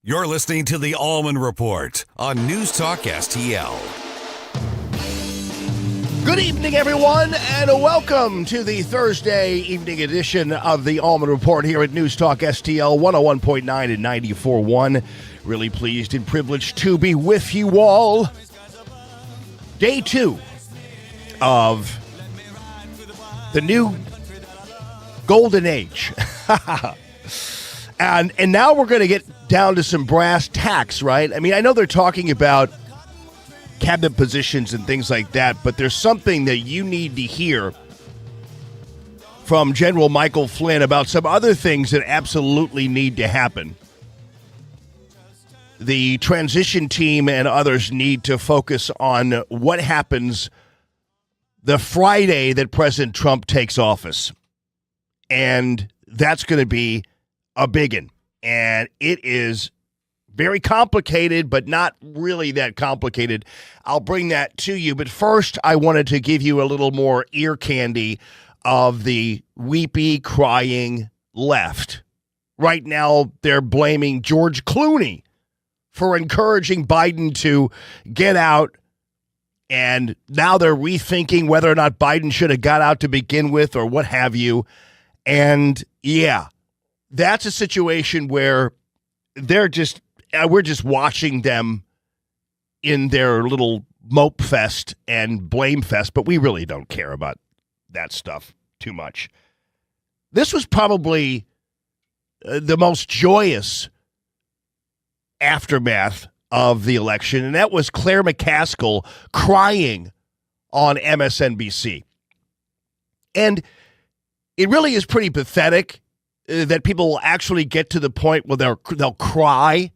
You're listening to the Allman Report on NewsTalkSTL. Good evening, everyone, and welcome to the Thursday evening edition of the Allman Report here at NewsTalkSTL 101.9 and 94.1. Really pleased and privileged to be with you all. Day 2 of the new golden age. And now we're going to get down to some brass tacks, right? I mean, I know they're talking about cabinet positions and things like that, but there's something that you need to hear from General Michael Flynn about some other things that absolutely need to happen. The transition team and others need to focus on what happens the Friday that President Trump takes office. And that's going to be a biggin. And it is very complicated, but not really that complicated. I'll bring that to you. But first, I wanted to give you a little more ear candy of the weepy, crying left. Right now, they're blaming George Clooney for encouraging Biden to get out. And now they're rethinking whether or not Biden should have got out to begin with or what have you. And yeah, that's a situation where we're just watching them in their little mope fest and blame fest, but we really don't care about that stuff too much. This was probably the most joyous aftermath of the election, and that was Claire McCaskill crying on MSNBC. And it really is pretty pathetic that people will actually get to the point where they'll cry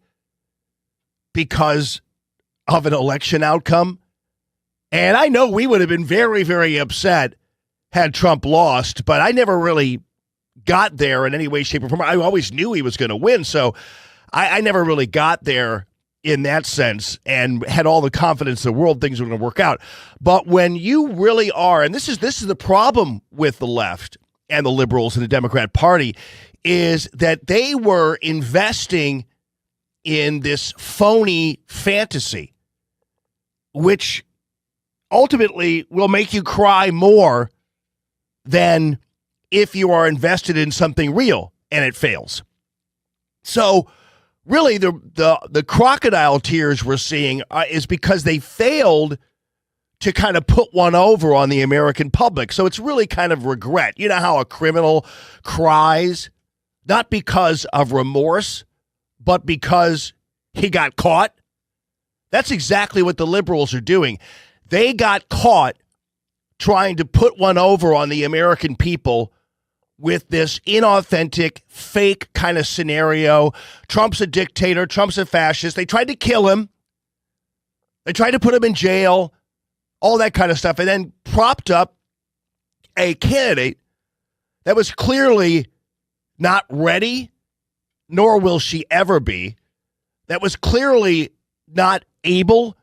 because of an election outcome. And I know we would have been very, very upset had Trump lost, but I never really got there in any way, shape, or form. I always knew he was going to win, so I never really got there in that sense and had all the confidence in the world things were going to work out. But when you really are, and this is the problem with the left and the liberals and the Democrat Party, is that they were investing in this phony fantasy, which ultimately will make you cry more than if you are invested in something real and it fails. So really the crocodile tears we're seeing is because they failed to kind of put one over on the American public. So it's really kind of regret. You know how a criminal cries, not because of remorse, but because he got caught? That's exactly what the liberals are doing. They got caught trying to put one over on the American people with this inauthentic, fake kind of scenario. Trump's a dictator. Trump's a fascist. They tried to kill him. They tried to put him in jail. All that kind of stuff, and then propped up a candidate that was clearly not ready, nor will she ever be, that was clearly not able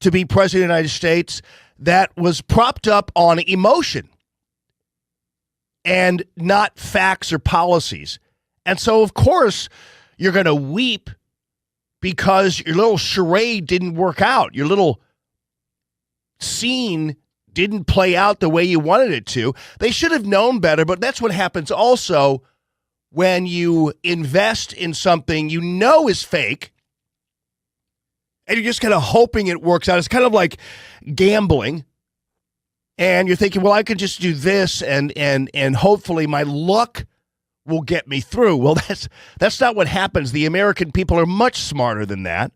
to be president of the United States, that was propped up on emotion and not facts or policies. And so, of course, you're going to weep because your little charade didn't work out. Your little scene didn't play out the way you wanted it to. They should have known better, but that's what happens also when you invest in something you know is fake and you're just kind of hoping it works out. It's kind of like gambling, and you're thinking, well, I could just do this and hopefully my luck will get me through. Well, that's not what happens. The American people are much smarter than that.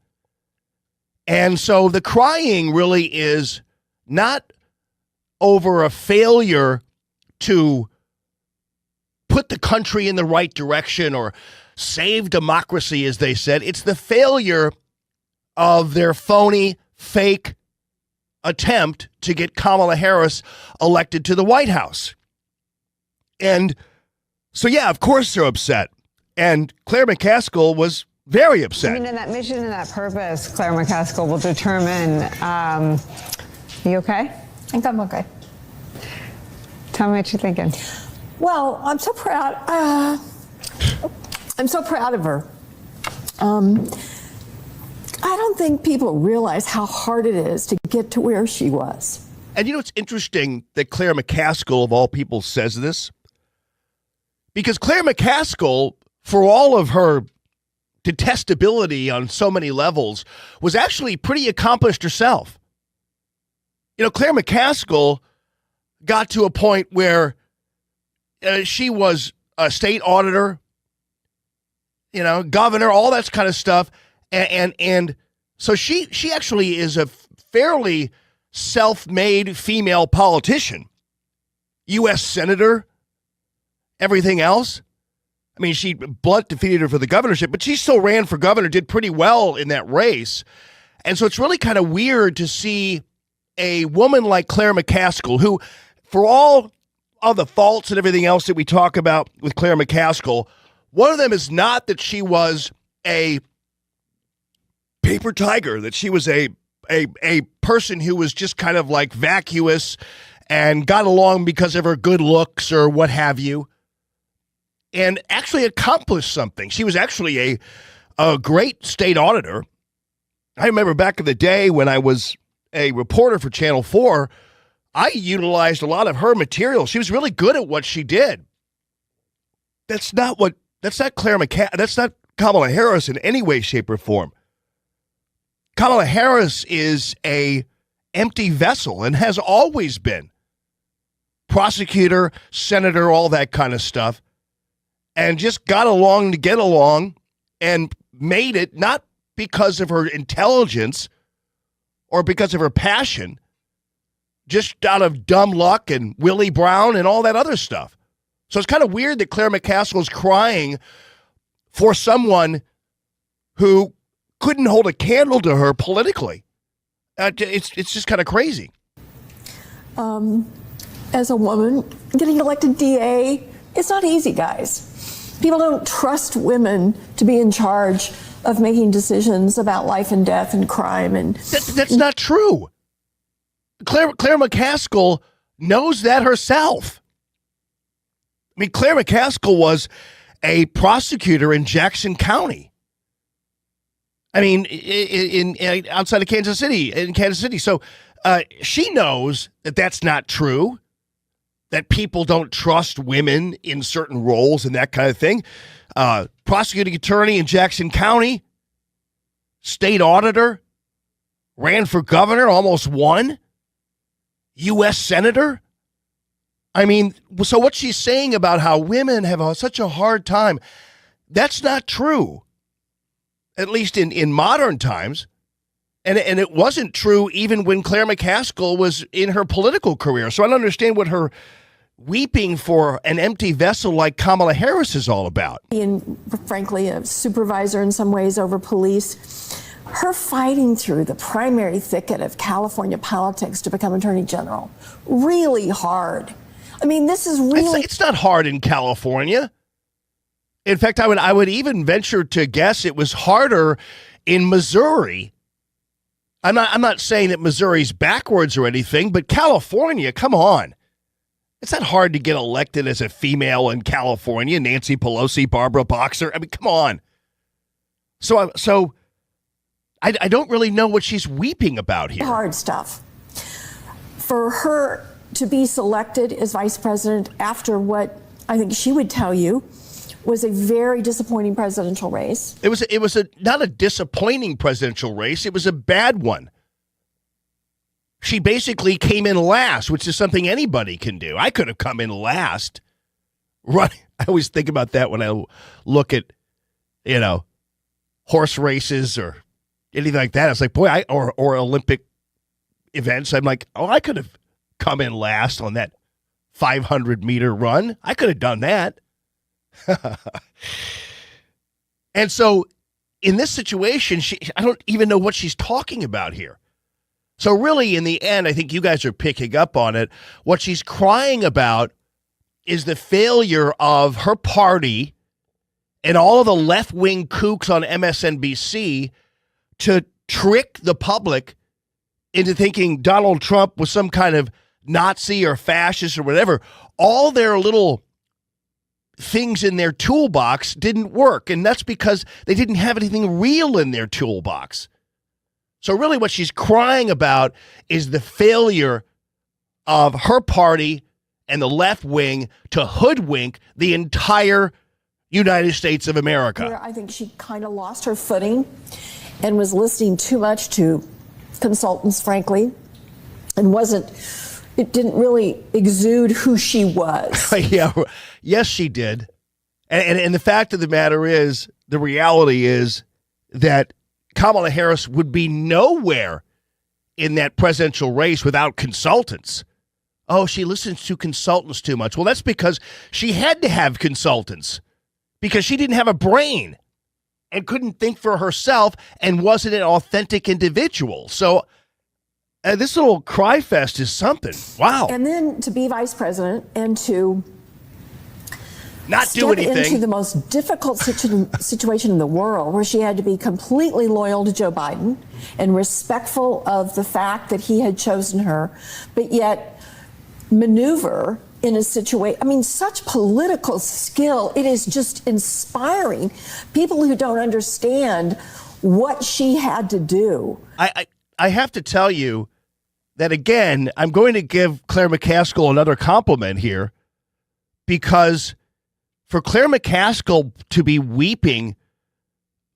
And so the crying really is not over a failure to put the country in the right direction or save democracy, as they said. It's the failure of their phony, fake attempt to get Kamala Harris elected to the White House. And so, yeah, of course they're upset. And Claire McCaskill was very upset. I mean, in that mission and that purpose, Claire McCaskill will determine. You okay? I think I'm okay. Tell me what you're thinking. Well, I'm so proud. I'm so proud of her. I don't think people realize how hard it is to get to where she was. And it's interesting that Claire McCaskill, of all people, says this. Because Claire McCaskill, for all of her detestability on so many levels, was actually pretty accomplished herself. Claire McCaskill got to a point where she was a state auditor, governor, all that kind of stuff. And so she actually is a fairly self-made female politician, U.S. senator, everything else. I mean, she blunt defeated her for the governorship, but she still ran for governor, did pretty well in that race. And so it's really kind of weird to see a woman like Claire McCaskill, who, for all of the faults and everything else that we talk about with Claire McCaskill, one of them is not that she was a paper tiger, that she was a person who was just kind of like vacuous and got along because of her good looks or what have you, and actually accomplished something. She was actually a great state auditor. I remember back in the day when I was a reporter for Channel 4, I utilized a lot of her material. She was really good at what she did. That's not Claire McCaskill. That's not Kamala Harris in any way, shape, or form. Kamala Harris is a empty vessel and has always been. Prosecutor, senator, all that kind of stuff. And just got along to get along and made it not because of her intelligence or because of her passion, just out of dumb luck and Willie Brown and all that other stuff. So it's kind of weird that Claire McCaskill is crying for someone who couldn't hold a candle to her politically. It's just kind of crazy. As a woman, getting elected DA, it's not easy, guys. People don't trust women to be in charge of making decisions about life and death and crime. And that's not true. Claire McCaskill knows that herself. I mean, Claire McCaskill was a prosecutor in Jackson County. I mean, in outside of Kansas City. So she knows that that's not true, that people don't trust women in certain roles and that kind of thing. Prosecuting attorney in Jackson County, state auditor, ran for governor, almost won, U.S. senator. I mean, so what she's saying about how women have such a hard time, that's not true. At least in modern times. And it wasn't true even when Claire McCaskill was in her political career. So I don't understand what her weeping for an empty vessel like Kamala Harris is all about. Being, frankly, a supervisor in some ways over police, her fighting through the primary thicket of California politics to become Attorney General, really hard. I mean, this is really... It's not hard in California. In fact, I would even venture to guess it was harder in Missouri. I'm not saying that Missouri's backwards or anything, but California, come on. It's not hard to get elected as a female in California. Nancy Pelosi, Barbara Boxer. I mean, come on. So I don't really know what she's weeping about here. Hard stuff. For her to be selected as vice president after what I think she would tell you was a very disappointing presidential race. It was not a disappointing presidential race. It was a bad one. She basically came in last, which is something anybody can do. I could have come in last. Right. I always think about that when I look at, horse races or anything like that. It's like, boy, or Olympic events. I'm like, oh, I could have come in last on that 500-meter run. I could have done that. And so in this situation, I don't even know what she's talking about here. So really, in the end, I think you guys are picking up on it. What she's crying about is the failure of her party and all of the left-wing kooks on MSNBC to trick the public into thinking Donald Trump was some kind of Nazi or fascist or whatever. All their little things in their toolbox didn't work. And that's because they didn't have anything real in their toolbox. So really what she's crying about is the failure of her party and the left wing to hoodwink the entire United States of America. I think she kind of lost her footing and was listening too much to consultants, frankly, and it didn't really exude who she was. Yeah, yes, she did. And the fact of the matter is, the reality is that Kamala Harris would be nowhere in that presidential race without consultants. Oh, she listens to consultants too much. Well, that's because she had to have consultants because she didn't have a brain and couldn't think for herself and wasn't an authentic individual. So this little cry fest is something. Wow. And then to be vice president and to not do anything. Into the most difficult situation in the world, where she had to be completely loyal to Joe Biden and respectful of the fact that he had chosen her, but yet maneuver in a situation. I mean, such political skill. It is just inspiring. People who don't understand what she had to do. I have to tell you that, again, I'm going to give Claire McCaskill another compliment here, because for Claire McCaskill to be weeping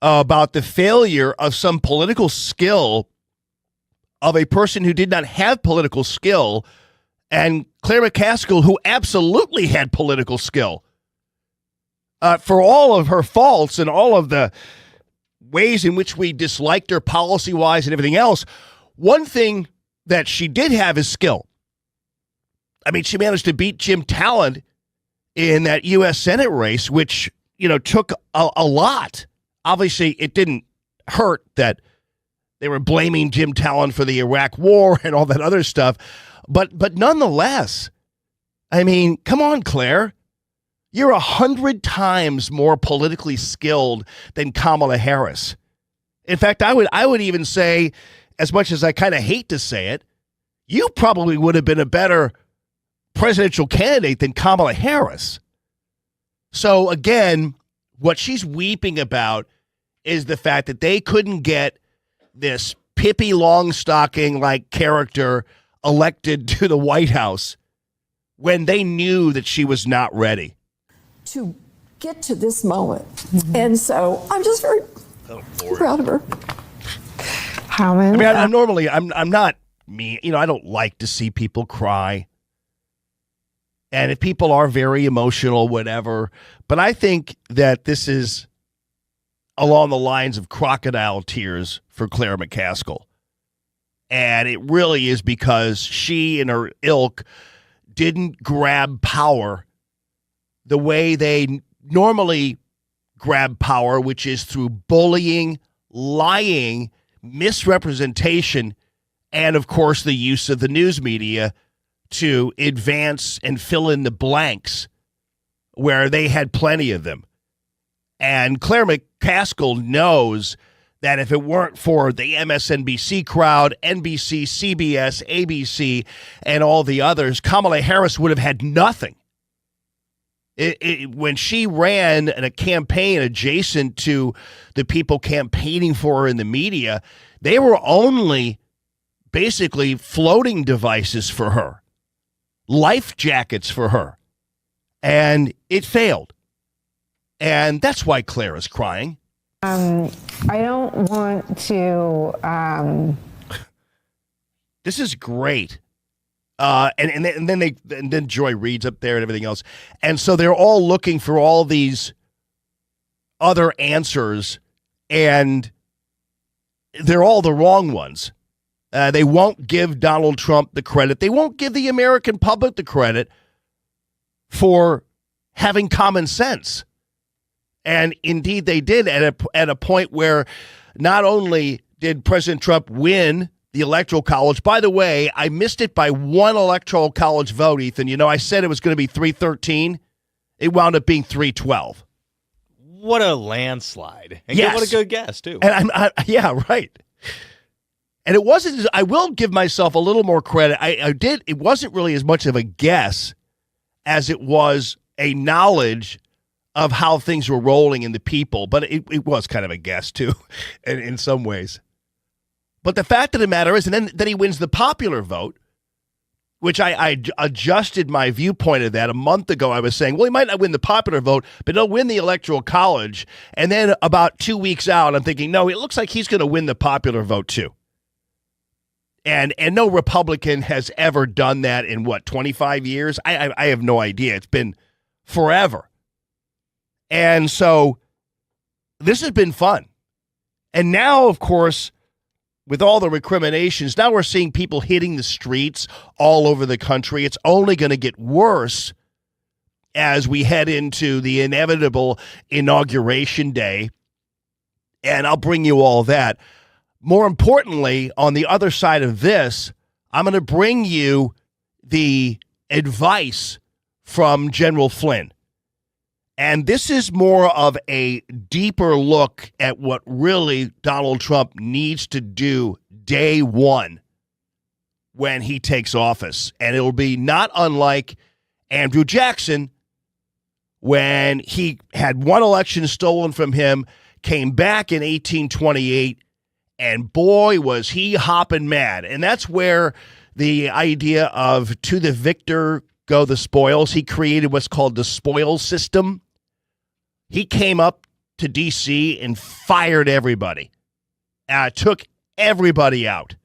about the failure of some political skill of a person who did not have political skill, and Claire McCaskill, who absolutely had political skill, for all of her faults and all of the ways in which we disliked her policy-wise and everything else, one thing that she did have is skill. I mean, she managed to beat Jim Talent in that U.S. Senate race, which, took a lot. Obviously, it didn't hurt that they were blaming Jim Talent for the Iraq War and all that other stuff. But nonetheless, I mean, come on, Claire. You're 100 times more politically skilled than Kamala Harris. In fact, I would even say, as much as I kind of hate to say it, you probably would have been a better presidential candidate than Kamala Harris. So again, what she's weeping about is the fact that they couldn't get this Pippi Longstocking-like character elected to the White House when they knew that she was not ready to get to this moment. And so I'm just very proud of her. Allman, I mean, I'm not mean. I don't like to see people cry. And if people are very emotional, whatever. But I think that this is along the lines of crocodile tears for Claire McCaskill. And it really is because she and her ilk didn't grab power the way they normally grab power, which is through bullying, lying, misrepresentation, and, of course, the use of the news media to advance and fill in the blanks where they had plenty of them. And Claire McCaskill knows that if it weren't for the MSNBC crowd, NBC, CBS, ABC, and all the others, Kamala Harris would have had nothing. When she ran a campaign adjacent to the people campaigning for her in the media, they were only basically floating devices for her, life jackets for her. And it failed. And that's why Claire is crying. I don't want to. This is great. And then Joy Reid's up there and everything else. And so they're all looking for all these other answers, and they're all the wrong ones. They won't give Donald Trump the credit. They won't give the American public the credit for having common sense. And indeed they did at a point where not only did President Trump win the Electoral College. By the way, I missed it by one Electoral College vote, Ethan. I said it was going to be 313. It wound up being 312. What a landslide. And yes. What a good guess, too. And yeah, right. And it wasn't, I will give myself a little more credit. It wasn't really as much of a guess as it was a knowledge of how things were rolling in the people, but it was kind of a guess, too, in some ways. But the fact of the matter is, and then he wins the popular vote, which I adjusted my viewpoint of that. A month ago, I was saying, well, he might not win the popular vote, but he'll win the Electoral College. And then about 2 weeks out, I'm thinking, no, it looks like he's going to win the popular vote, too. And no Republican has ever done that in, 25 years? I have no idea. It's been forever. And so this has been fun. And now, of course, with all the recriminations, now we're seeing people hitting the streets all over the country. It's only going to get worse as we head into the inevitable inauguration day. And I'll bring you all that. More importantly, on the other side of this, I'm going to bring you the advice from General Flynn. And this is more of a deeper look at what really Donald Trump needs to do day one when he takes office. And it'll be not unlike Andrew Jackson when he had one election stolen from him, came back in 1828, and boy, was he hopping mad. And that's where the idea of to the victor go the spoils, he created what's called the spoils system. He came up to D.C. and fired everybody, took everybody out.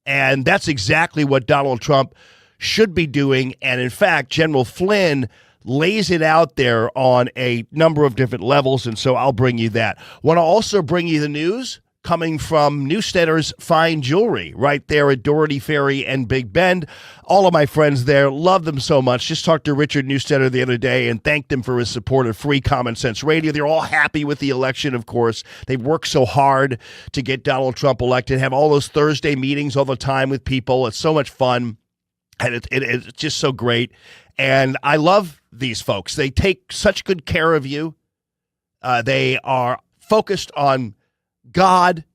And that's exactly what Donald Trump should be doing. And in fact, General Flynn lays it out there on a number of different levels. And so I'll bring you that. Want to also bring you the news coming from Newstetter's Fine Jewelry right there at Doherty Ferry and Big Bend. All of my friends there, love them so much. Just talked to Richard Newstetter the other day and thanked him for his support of free Common Sense Radio. They're all happy with the election, of course. They've worked so hard to get Donald Trump elected, have all those Thursday meetings all the time with people. It's so much fun, and it's just so great. And I love these folks. They take such good care of you. They are focused on God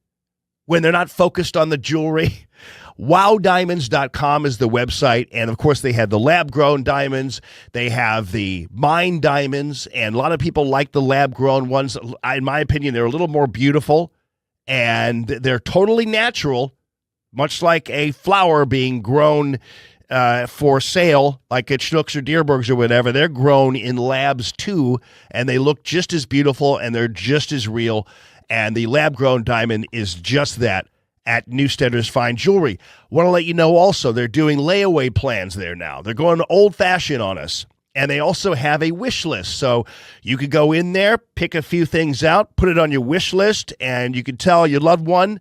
when they're not focused on the jewelry. WowDiamonds.com is the website. And of course, they have the lab grown diamonds. They have the mine diamonds. And a lot of people like the lab grown ones. In my opinion, they're a little more beautiful and they're totally natural, much like a flower being grown for sale, like at Schnucks or Deerbergs or whatever. They're grown in labs too, and they look just as beautiful and they're just as real. And the lab-grown diamond is just that at Newstetter's Fine Jewelry. Want to let you know also, they're doing layaway plans there now. They're going old-fashioned on us. And they also have a wish list. So you could go in there, pick a few things out, put it on your wish list, and you can tell your loved one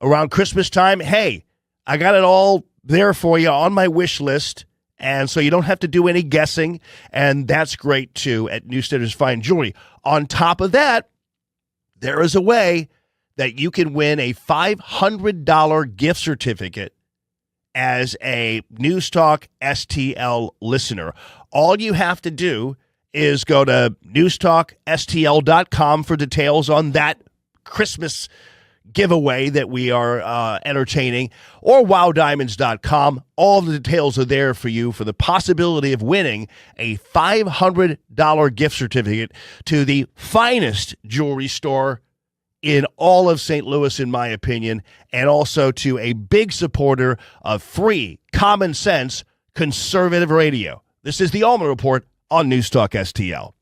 around Christmas time, hey, I got it all there for you on my wish list. And so you don't have to do any guessing. And that's great, too, at Newstetter's Fine Jewelry. On top of that, there is a way that you can win a $500 gift certificate as a News Talk STL listener. All you have to do is go to NewsTalkSTL.com for details on that Christmas giveaway that we are entertaining, or WowDiamonds.com. All the details are there for you for the possibility of winning a $500 gift certificate to the finest jewelry store in all of St. Louis, in my opinion, and also to a big supporter of free, common sense, conservative radio. This is the Allman Report on News Talk STL.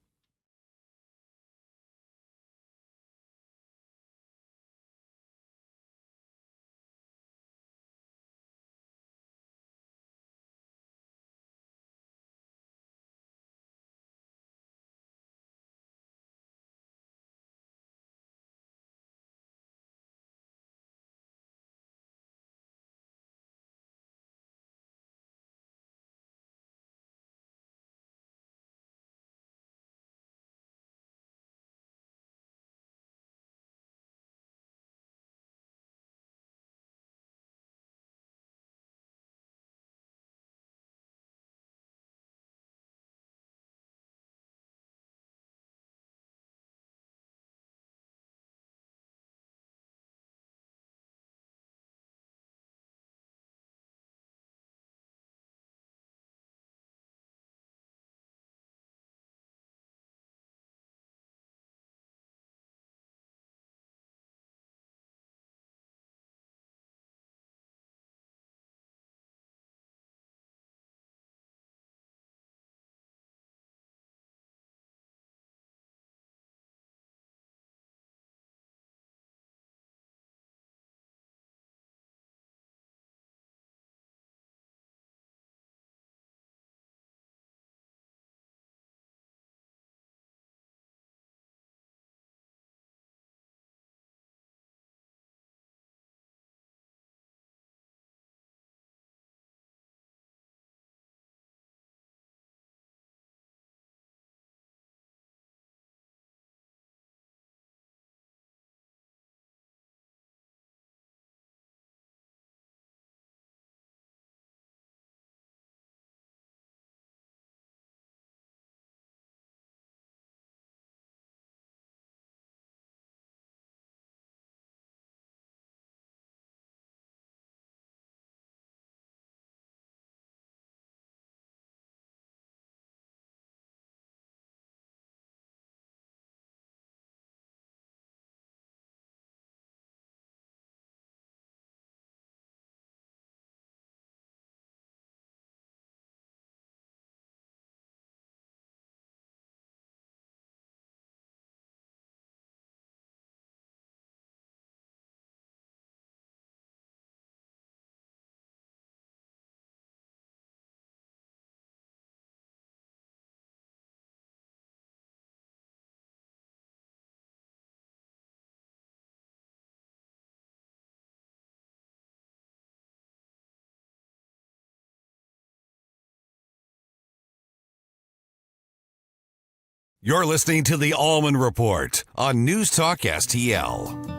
You're listening to the Allman Report on NewsTalkSTL.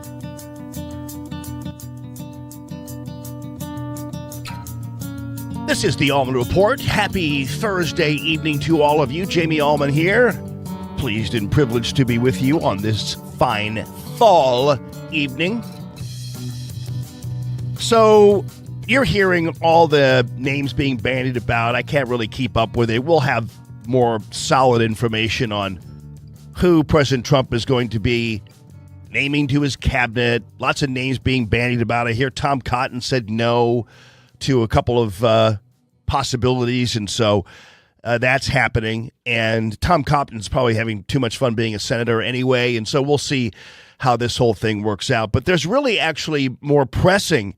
This is the Allman Report. Happy Thursday evening to all of you. Jamie Allman here. Pleased and privileged to be with you on this fine fall evening. So, you're hearing all the names being bandied about. I can't really keep up with it. We'll have more solid information on who President Trump is going to be naming to his cabinet. Lots of names being bandied about. I hear Tom Cotton said no to a couple of possibilities, and so that's happening. And Tom Cotton's probably having too much fun being a senator anyway, and so we'll see how this whole thing works out. But there's really actually more pressing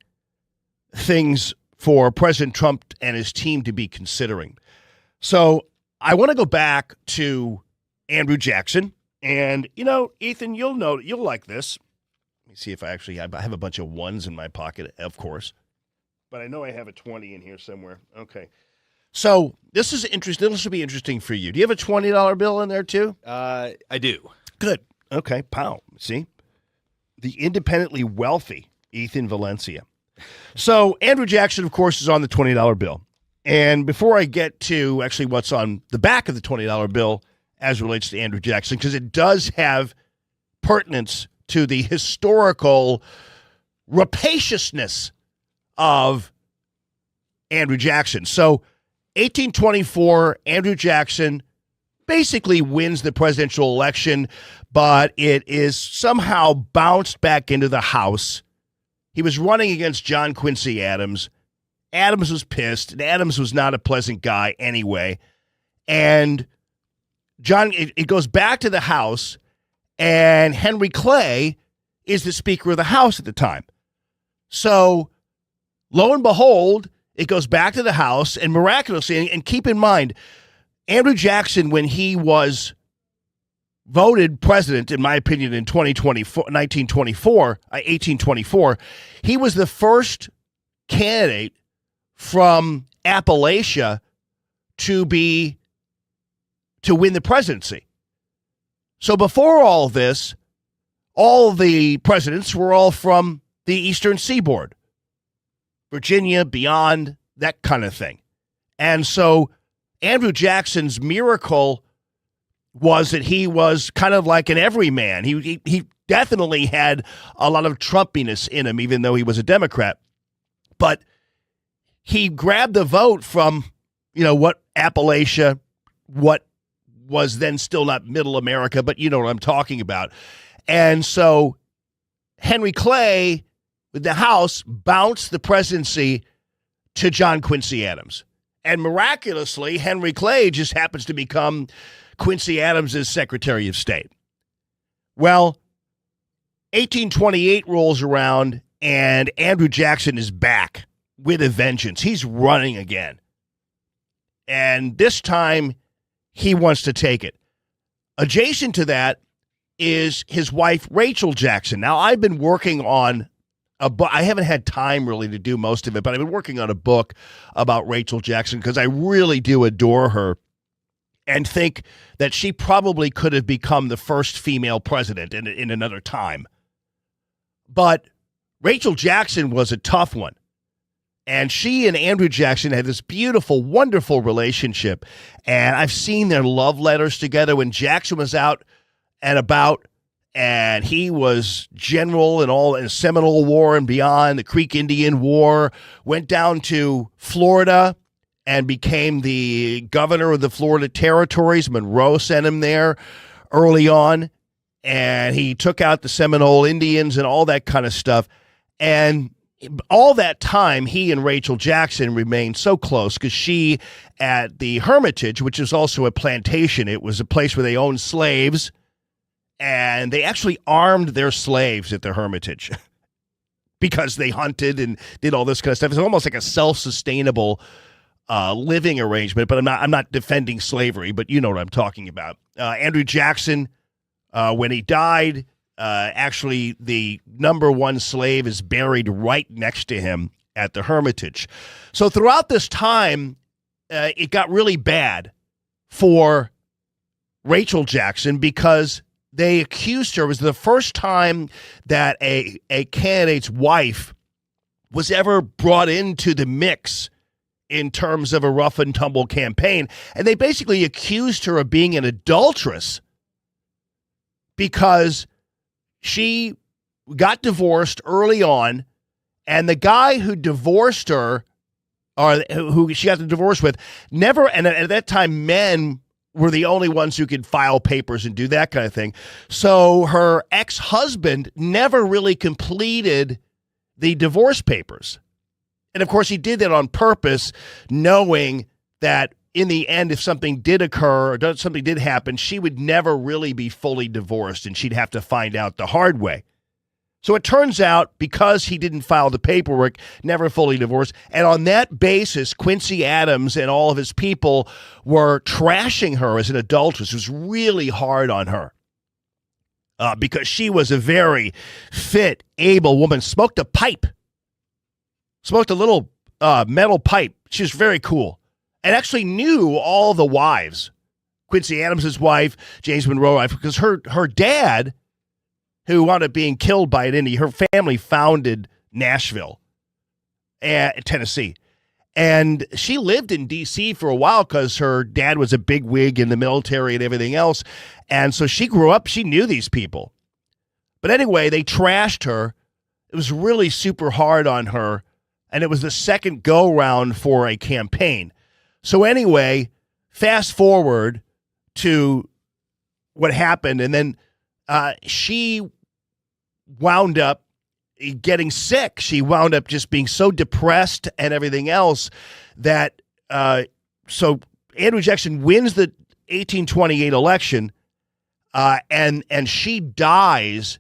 things for President Trump and his team to be considering. So I want to go back to Andrew Jackson. And, you know, Ethan, you'll like this. Let me see if I have a bunch of ones in my pocket, of course. But I know I have a 20 in here somewhere. Okay. So this is interesting. This will be interesting for you. Do you have a $20 bill in there too? I do. Good. Okay. Pow. See? The independently wealthy Ethan Valencia. So Andrew Jackson, of course, is on the $20 bill. And before I get to actually what's on the back of the $20 bill as relates to Andrew Jackson, because it does have pertinence to the historical rapaciousness of Andrew Jackson. So 1824, Andrew Jackson basically wins the presidential election, but it is somehow bounced back into the House. He was running against John Quincy Adams. Adams was pissed, and Adams was not a pleasant guy anyway. And it goes back to the House, and Henry Clay is the Speaker of the House at the time. So, lo and behold, it goes back to the House, and miraculously, and keep in mind, Andrew Jackson, when he was voted president, in my opinion, in 1824, he was the first candidate from Appalachia to win the presidency. So before all this, all the presidents were all from the Eastern Seaboard, Virginia, beyond, that kind of thing. And so Andrew Jackson's miracle was that he was kind of like an everyman. He definitely had a lot of Trumpiness in him, even though he was a Democrat. But he grabbed the vote from, what Appalachia, what was then still not Middle America, but you know what I'm talking about. And so Henry Clay, with the House, bounced the presidency to John Quincy Adams. And miraculously, Henry Clay just happens to become Quincy Adams' Secretary of State. Well, 1828 rolls around, and Andrew Jackson is back with a vengeance. He's running again. And this time, he wants to take it. Adjacent to that is his wife, Rachel Jackson. Now, I've been working on a book. I haven't had time really to do most of it, but I've been working on a book about Rachel Jackson because I really do adore her and think that she probably could have become the first female president in another time. But Rachel Jackson was a tough one. And she and Andrew Jackson had this beautiful, wonderful relationship. And I've seen their love letters together when Jackson was out and about, and he was general in Seminole War and beyond, the Creek Indian War, went down to Florida and became the governor of the Florida Territories. Monroe sent him there early on, and he took out the Seminole Indians and all that kind of stuff. And all that time, he and Rachel Jackson remained so close because she, at the Hermitage, which is also a plantation, it was a place where they owned slaves, and they actually armed their slaves at the Hermitage because they hunted and did all this kind of stuff. It's almost like a self-sustainable living arrangement, but I'm not defending slavery, but you know what I'm talking about. Andrew Jackson, when he died, actually, the number one slave is buried right next to him at the Hermitage. So throughout this time, it got really bad for Rachel Jackson because they accused her. It was the first time that a candidate's wife was ever brought into the mix in terms of a rough and tumble campaign. And they basically accused her of being an adulteress because she got divorced early on, and the guy who divorced her, or who she got the divorce with, never, and at that time, men were the only ones who could file papers and do that kind of thing. So her ex-husband never really completed the divorce papers. And of course, he did that on purpose, knowing that in the end, if something did occur or something did happen, she would never really be fully divorced, and she'd have to find out the hard way. So it turns out, because he didn't file the paperwork, never fully divorced, and on that basis, Quincy Adams and all of his people were trashing her as an adulteress. It was really hard on her because she was a very fit, able woman, smoked a little metal pipe. She was very cool and actually knew all the wives, Quincy Adams' wife, James Monroe's wife, because her dad, who wound up being killed by an Indian, her family founded Nashville, Tennessee. And she lived in D.C. for a while because her dad was a bigwig in the military and everything else. And so she grew up, she knew these people. But anyway, they trashed her. It was really super hard on her. And it was the second go-round for a campaign. So anyway, fast forward to what happened. And then she wound up getting sick. She wound up just being so depressed and everything else that so Andrew Jackson wins the 1828 election, and she dies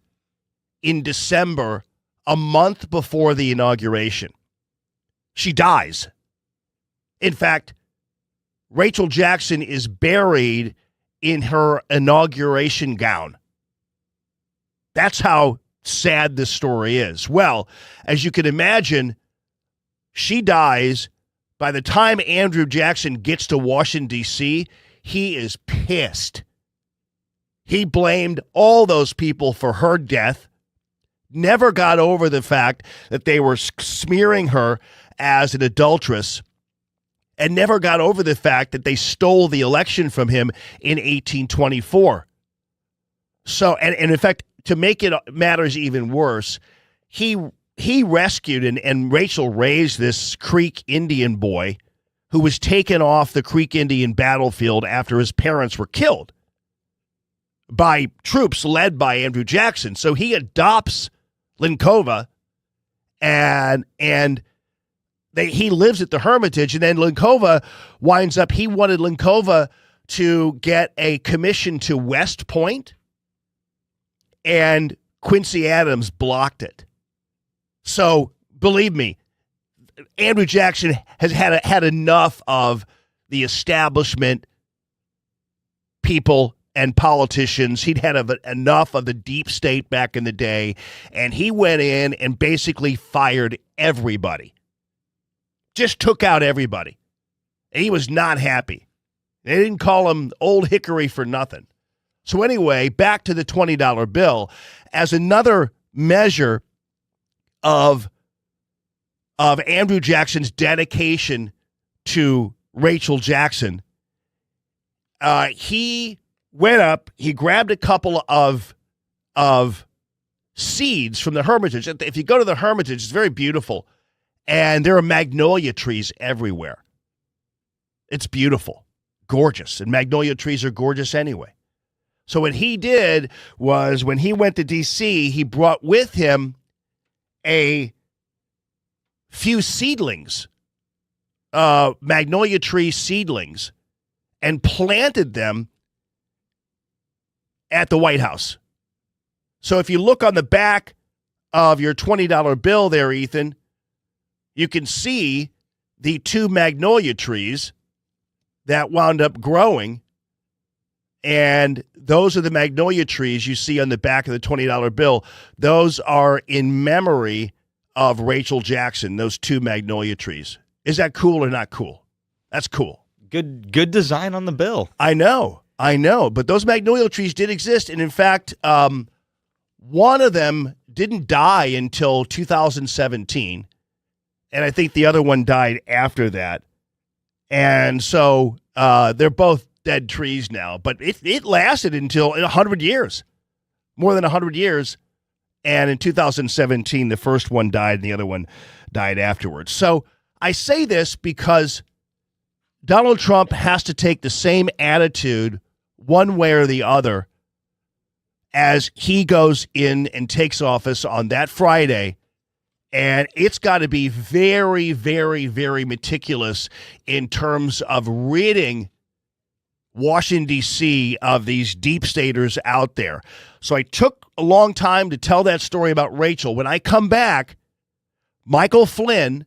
in December, a month before the inauguration. She dies. In fact, Rachel Jackson is buried in her inauguration gown. That's how sad this story is. Well, as you can imagine, she dies. By the time Andrew Jackson gets to Washington, D.C., he is pissed. He blamed all those people for her death, never got over the fact that they were smearing her as an adulteress, and never got over the fact that they stole the election from him in 1824. So, and in fact, to make it matters even worse, he rescued and Rachel raised this Creek Indian boy who was taken off the Creek Indian battlefield after his parents were killed by troops led by Andrew Jackson. So he adopts Linkova, and he lives at the Hermitage, and then Linkova winds up, he wanted Linkova to get a commission to West Point, and Quincy Adams blocked it. So believe me, Andrew Jackson has had enough of the establishment people and politicians. He'd had enough of the deep state back in the day, and he went in and basically fired everybody. Just took out everybody. And he was not happy. They didn't call him Old Hickory for nothing. So anyway, back to the $20 bill as another measure of Andrew Jackson's dedication to Rachel Jackson. He went up, he grabbed a couple of seeds from the Hermitage. If you go to the Hermitage, it's very beautiful. And there are magnolia trees everywhere. It's beautiful, gorgeous. And magnolia trees are gorgeous anyway. So what he did was when he went to D.C., he brought with him a few seedlings, magnolia tree seedlings, and planted them at the White House. So if you look on the back of your $20 bill there, Ethan, you can see the two magnolia trees that wound up growing. And those are the magnolia trees you see on the back of the $20 bill. Those are in memory of Rachel Jackson, those two magnolia trees. Is that cool or not cool? That's cool. Good design on the bill. I know. I know, but those magnolia trees did exist. And in fact, one of them didn't die until 2017. And I think the other one died after that. And so they're both dead trees now. But it lasted until 100 years, more than 100 years. And in 2017, the first one died and the other one died afterwards. So I say this because Donald Trump has to take the same attitude one way or the other as he goes in and takes office on that Friday. And it's got to be very, very, very meticulous in terms of ridding Washington, D.C. of these deep staters out there. So I took a long time to tell that story about Rachel. When I come back, Michael Flynn,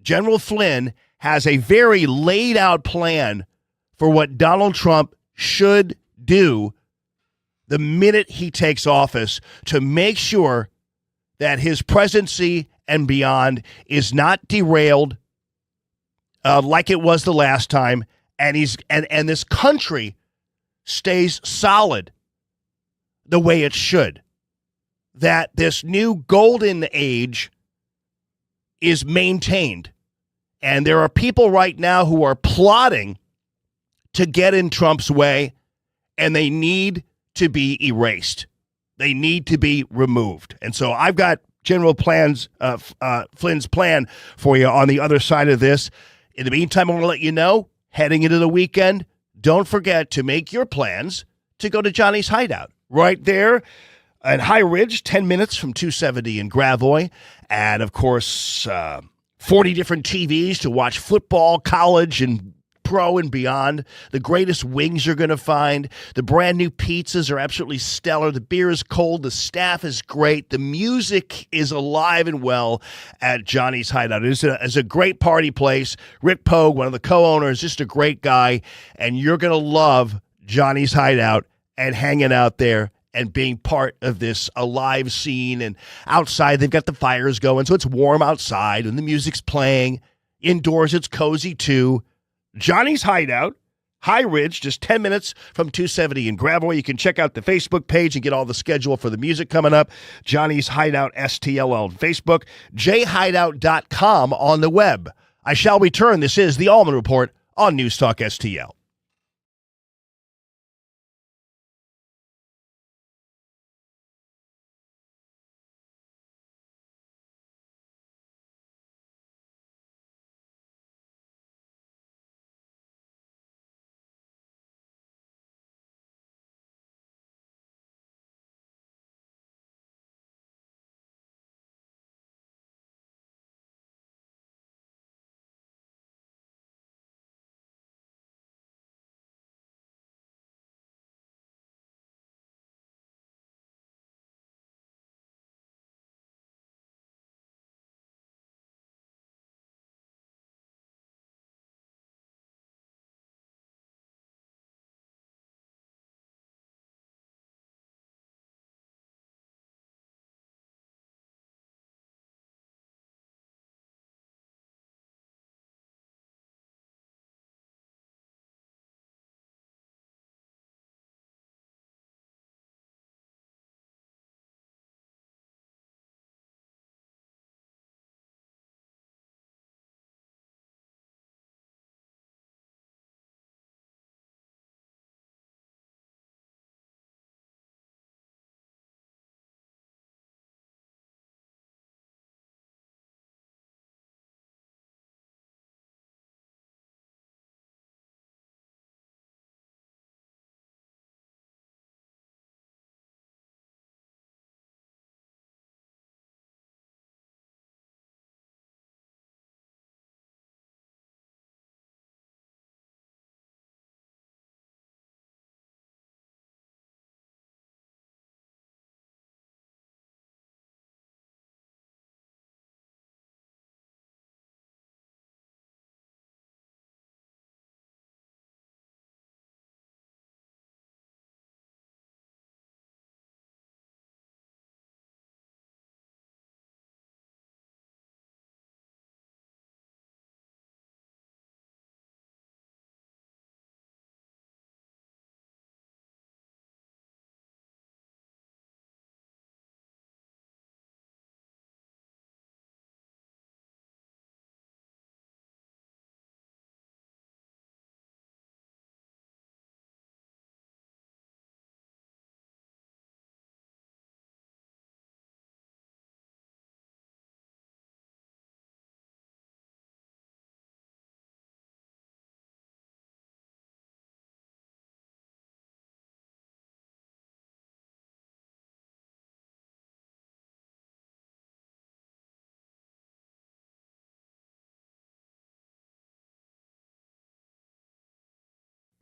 General Flynn, has a very laid out plan for what Donald Trump should do the minute he takes office to make sure that his presidency and beyond is not derailed like it was the last time, and this country stays solid the way it should. That this new golden age is maintained. And there are people right now who are plotting to get in Trump's way, and they need to be erased. They need to be removed. And so I've got General Flynn's plan for you on the other side of this. In the meantime, I want to let you know, heading into the weekend, don't forget to make your plans to go to Johnny's Hideout. Right there at High Ridge, 10 minutes from 270 in Gravois. And, of course, 40 different TVs to watch football, college, and pro and beyond. The greatest wings you're going to find. The brand new pizzas are absolutely stellar. The beer is cold. The staff is great. The music is alive and well at Johnny's Hideout. It is a great party place. Rick Pogue, one of the co-owners, just a great guy. And you're going to love Johnny's Hideout and hanging out there and being part of this alive scene. And outside, they've got the fires going, so it's warm outside, and the music's playing. Indoors, it's cozy, too. Johnny's Hideout, High Ridge, just 10 minutes from 270 in Gravois. You can check out the Facebook page and get all the schedule for the music coming up. Johnny's Hideout STL on Facebook, jhideout.com on the web. I shall return. This is the Allman Report on News Talk STL.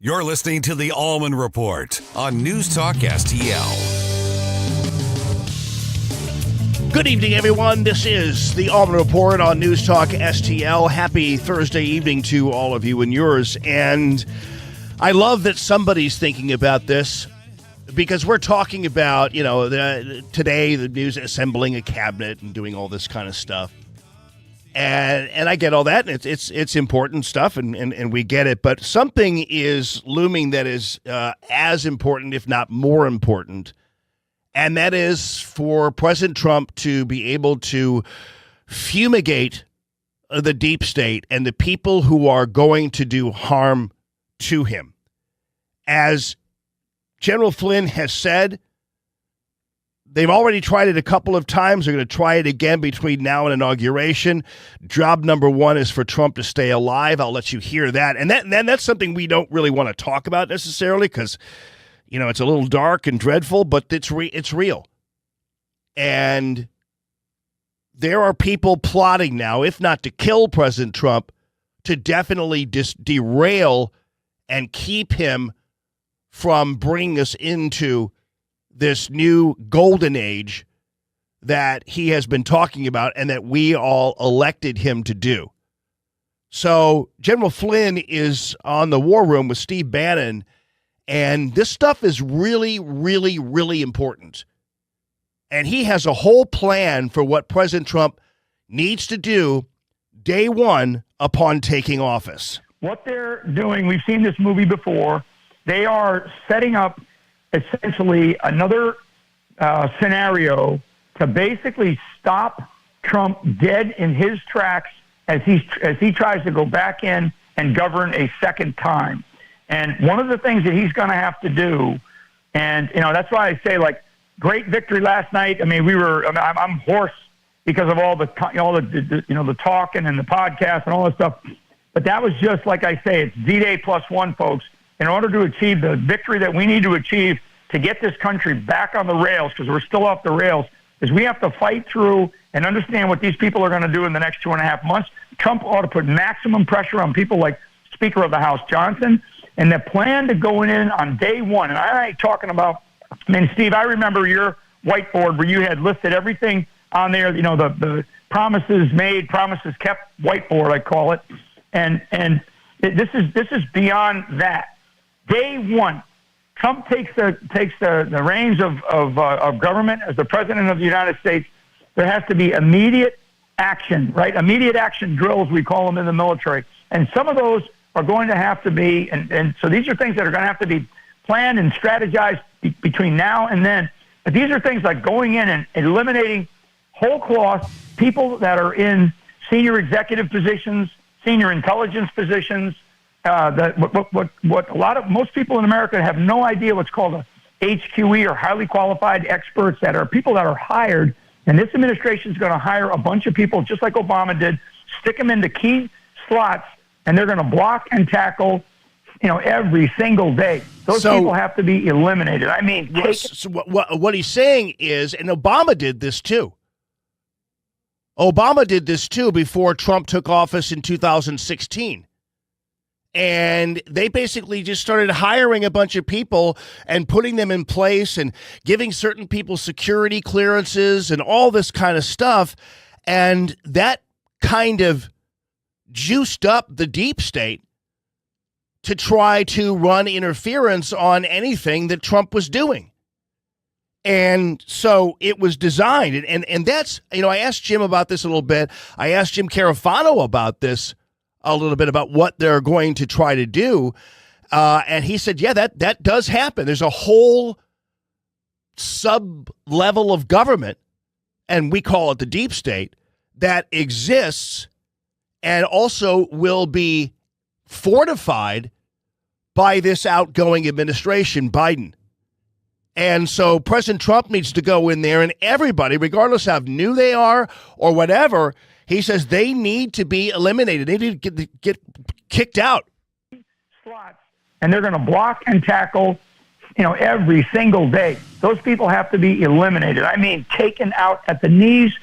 You're listening to the Allman Report on NewsTalkSTL. Good evening, everyone. This is the Allman Report on NewsTalkSTL. Happy Thursday evening to all of you and yours. And I love that somebody's thinking about this because we're talking about, today the news assembling a cabinet and doing all this kind of stuff. And I get all that, and it's important stuff, and we get it. But something is looming that is as important, if not more important, and that is for President Trump to be able to fumigate the deep state and the people who are going to do harm to him. As General Flynn has said, they've already tried it a couple of times. They're going to try it again between now and inauguration. Job number one is for Trump to stay alive. I'll let you hear that. And that's something we don't really want to talk about necessarily because, it's a little dark and dreadful, but it's real. And there are people plotting now, if not to kill President Trump, to definitely derail and keep him from bringing us into this new golden age that he has been talking about and that we all elected him to do. So General Flynn is on the War Room with Steve Bannon, and this stuff is really, really, really important. And he has a whole plan for what President Trump needs to do day one upon taking office. What they're doing, we've seen this movie before, they are setting up essentially another scenario to basically stop Trump dead in his tracks as he tries to go back in and govern a second time. And one of the things that he's going to have to do, and that's why I say great victory last night. I mean, I'm hoarse because of all the talking and the podcast and all that stuff. But that was just like I say, it's D-Day +1, folks. In order to achieve the victory that we need to achieve to get this country back on the rails, because we're still off the rails, is we have to fight through and understand what these people are going to do in the next 2.5 months. Trump ought to put maximum pressure on people like Speaker of the House Johnson, and the plan to go in on day one. And I ain't talking about, Steve, I remember your whiteboard where you had listed everything on there, the promises made, promises kept whiteboard, I call it. And this is beyond that. Day one, Trump takes the reins of government as the president of the United States. There has to be immediate action, right? Immediate action drills, we call them in the military. And some of those are going to have to be, and so these are things that are going to have to be planned and strategized between now and then. But these are things like going in and eliminating whole cloth people that are in senior executive positions, senior intelligence positions. Most people in America have no idea what's called a HQE, or highly qualified experts, that are people that are hired. And this administration is going to hire a bunch of people just like Obama did, stick them into key slots, and they're going to block and tackle, every single day. Those people have to be eliminated. I mean, what he's saying is, and Obama did this too. Obama did this too before Trump took office in 2016. And they basically just started hiring a bunch of people and putting them in place and giving certain people security clearances and all this kind of stuff. And that kind of juiced up the deep state to try to run interference on anything that Trump was doing. And so it was designed. And that's, I asked Jim about this a little bit. I asked Jim Carafano about this a little bit, about what they're going to try to do. And he said, yeah, that does happen. There's a whole sub-level of government, and we call it the deep state, that exists and also will be fortified by this outgoing administration, Biden. And so President Trump needs to go in there, and everybody, regardless of how new they are or whatever, he says they need to be eliminated. They need to get kicked out. Slots, and they're going to block and tackle, every single day. Those people have to be eliminated. I mean, taken out at the knees,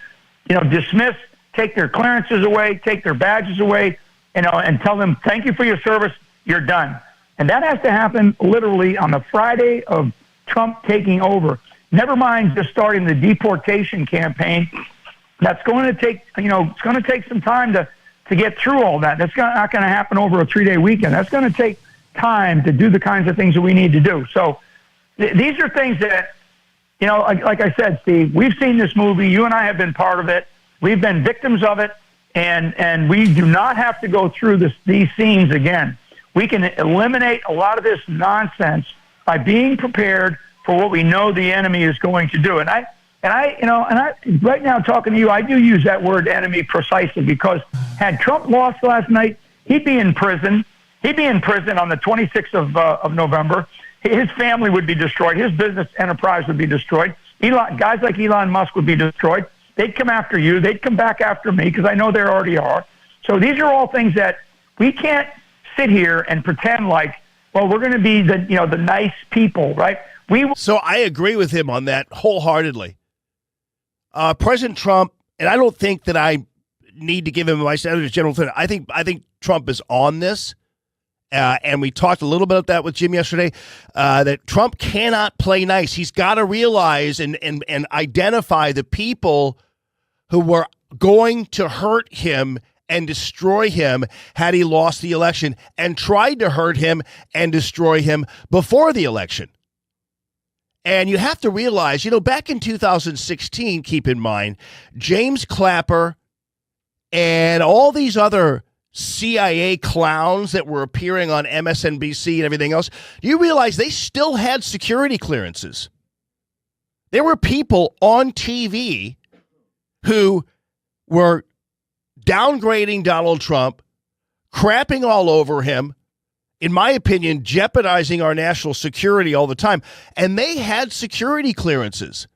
dismissed, take their clearances away, take their badges away, and tell them, thank you for your service, you're done. And that has to happen literally on the Friday of Trump taking over. Never mind just starting the deportation campaign. That's going to take, it's going to take some time to get through all that. That's not going to happen over a 3-day weekend. That's going to take time to do the kinds of things that we need to do. So these are things that, like I said, Steve, we've seen this movie. You and I have been part of it. We've been victims of it. And we do not have to go through these scenes again. We can eliminate a lot of this nonsense by being prepared for what we know the enemy is going to do. And I right now talking to you, I do use that word enemy precisely because had Trump lost last night, he'd be in prison. He'd be in prison on the 26th of November. His family would be destroyed. His business enterprise would be destroyed. Guys like Elon Musk would be destroyed. They'd come after you. They'd come back after me because I know they already are. So these are all things that we can't sit here and pretend like, well, we're going to be the nice people, right? So I agree with him on that wholeheartedly. President Trump, and I don't think that I need to give him my general thing. I think Trump is on this. And we talked a little bit about that with Jim yesterday, that Trump cannot play nice. He's got to realize and identify the people who were going to hurt him and destroy him had he lost the election and tried to hurt him and destroy him before the election. And you have to realize, back in 2016, keep in mind, James Clapper and all these other CIA clowns that were appearing on MSNBC and everything else, you realize they still had security clearances. There were people on TV who were downgrading Donald Trump, crapping all over him, in my opinion, jeopardizing our national security all the time. And they had security clearances.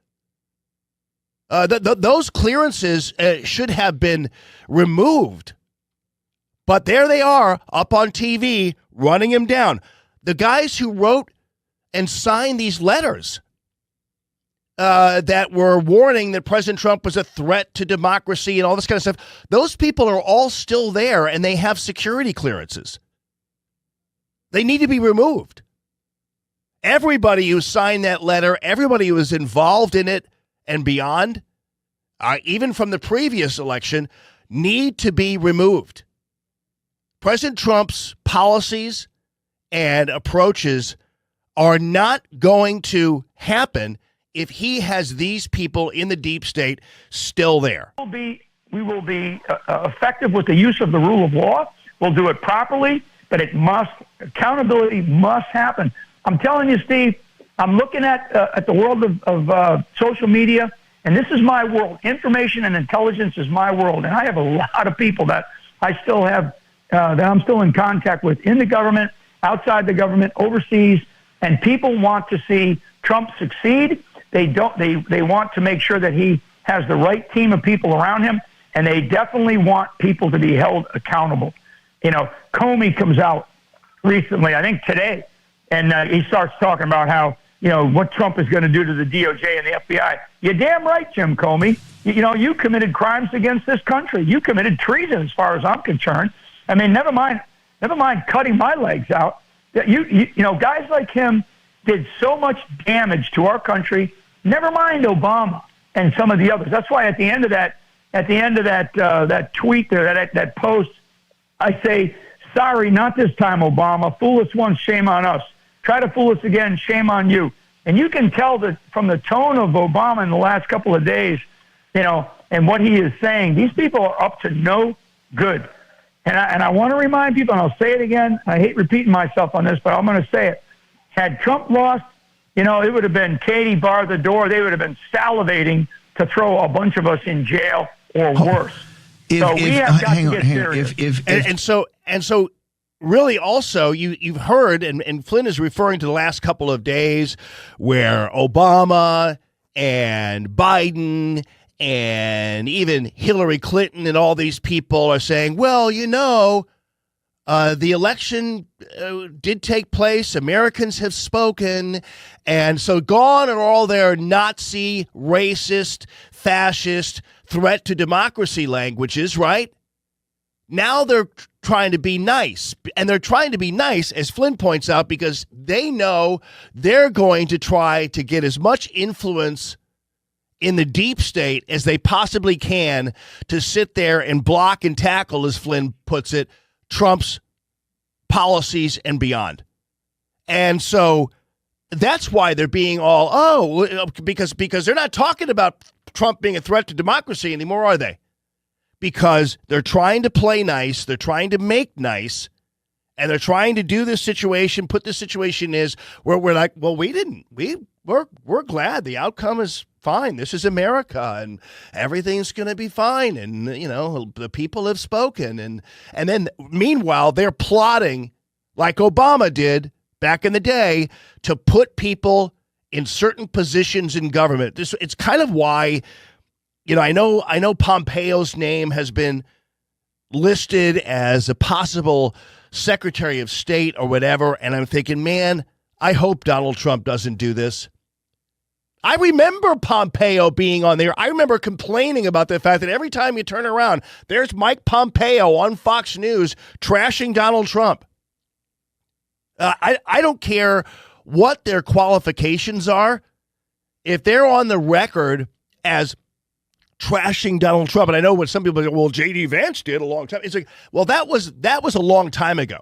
Those clearances should have been removed. But there they are up on TV running him down. The guys who wrote and signed these letters that were warning that President Trump was a threat to democracy and all this kind of stuff, those people are all still there and they have security clearances. They need to be removed. Everybody who signed that letter, everybody who was involved in it and beyond, even from the previous election, need to be removed. President Trump's policies and approaches are not going to happen if he has these people in the deep state still there. We will be effective with the use of the rule of law. We'll do it properly, but accountability must happen. I'm telling you, Steve, I'm looking at the world of social media, and this is my world. Information and intelligence is my world, and I have a lot of people that I still have that I'm still in contact with in the government, outside the government, overseas, and people want to see Trump succeed. They want to make sure that he has the right team of people around him, and they definitely want people to be held accountable. Comey comes out recently, I think today, and he starts talking about how, what Trump is going to do to the DOJ and the FBI. You're damn right, Jim Comey. You committed crimes against this country. You committed treason as far as I'm concerned. I mean, never mind cutting my legs out. Guys like him did so much damage to our country. Never mind Obama and some of the others. That's why at the end of that tweet there, that post, I say, sorry, not this time, Obama. Fool us once, shame on us. Try to fool us again, shame on you. And you can tell that from the tone of Obama in the last couple of days, and what he is saying, these people are up to no good. And I want to remind people, and I'll say it again, I hate repeating myself on this, but I'm going to say it. Had Trump lost, it would have been Katie bar the door. They would have been salivating to throw a bunch of us in jail or worse. We have got to get serious. And so really also you've heard, and Flynn is referring to the last couple of days where Obama and Biden and even Hillary Clinton and all these people are saying, well, the election did take place. Americans have spoken. And so gone are all their Nazi, racist, fascist, threat to democracy languages, right? Now they're trying to be nice. And they're trying to be nice, as Flynn points out, because they know they're going to try to get as much influence in the deep state as they possibly can to sit there and block and tackle, as Flynn puts it, Trump's policies and beyond. And so that's why they're being because they're not talking about Trump being a threat to democracy anymore, are they? Because they're trying to play nice, they're trying to make nice, and they're trying to do this situation, put this situation is where we're like, well, we're glad the outcome is fine. This is America, and everything's going to be fine, and the people have spoken, and then meanwhile they're plotting like Obama did back in the day to put people in certain positions in government. It's kind of why. I know Pompeo's name has been listed as a possible Secretary of State or whatever, and I'm thinking, man, I hope Donald Trump doesn't do this. I remember Pompeo being on there. I remember complaining about the fact that every time you turn around, there's Mike Pompeo on Fox News trashing Donald Trump. I don't care what their qualifications are. If they're on the record as trashing Donald Trump, and I know what some people say, well, J.D. Vance did a long time. It's like, well, that was a long time ago.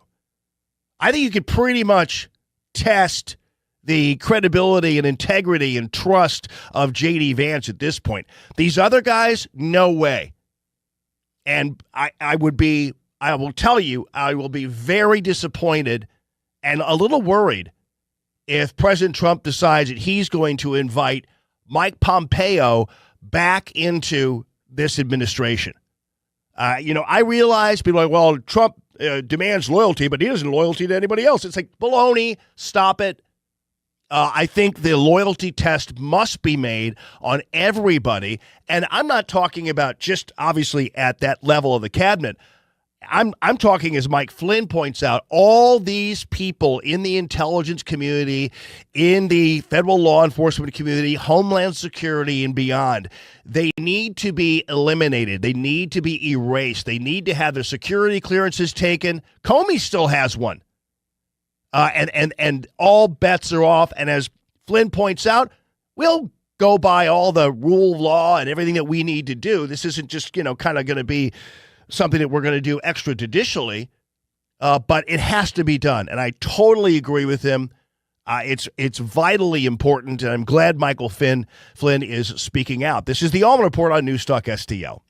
I think you could pretty much test the credibility and integrity and trust of J.D. Vance at this point. These other guys, no way. And I will tell you, I will be very disappointed and a little worried if President Trump decides that he's going to invite Mike Pompeo back into this administration. I realize people are like, well, Trump demands loyalty, but he doesn't loyalty to anybody else. It's like, baloney, stop it. I think the loyalty test must be made on everybody. And I'm not talking about just obviously at that level of the cabinet. I'm talking, as Mike Flynn points out, all these people in the intelligence community, in the federal law enforcement community, Homeland Security and beyond, they need to be eliminated. They need to be erased. They need to have their security clearances taken. Comey still has one. And all bets are off. And as Flynn points out, we'll go by all the rule of law and everything that we need to do. This isn't just, kind of going to be something that we're going to do extrajudicially, but it has to be done. And I totally agree with him. It's vitally important, and I'm glad Michael Flynn is speaking out. This is the Allman Report on NewsTalkSTL.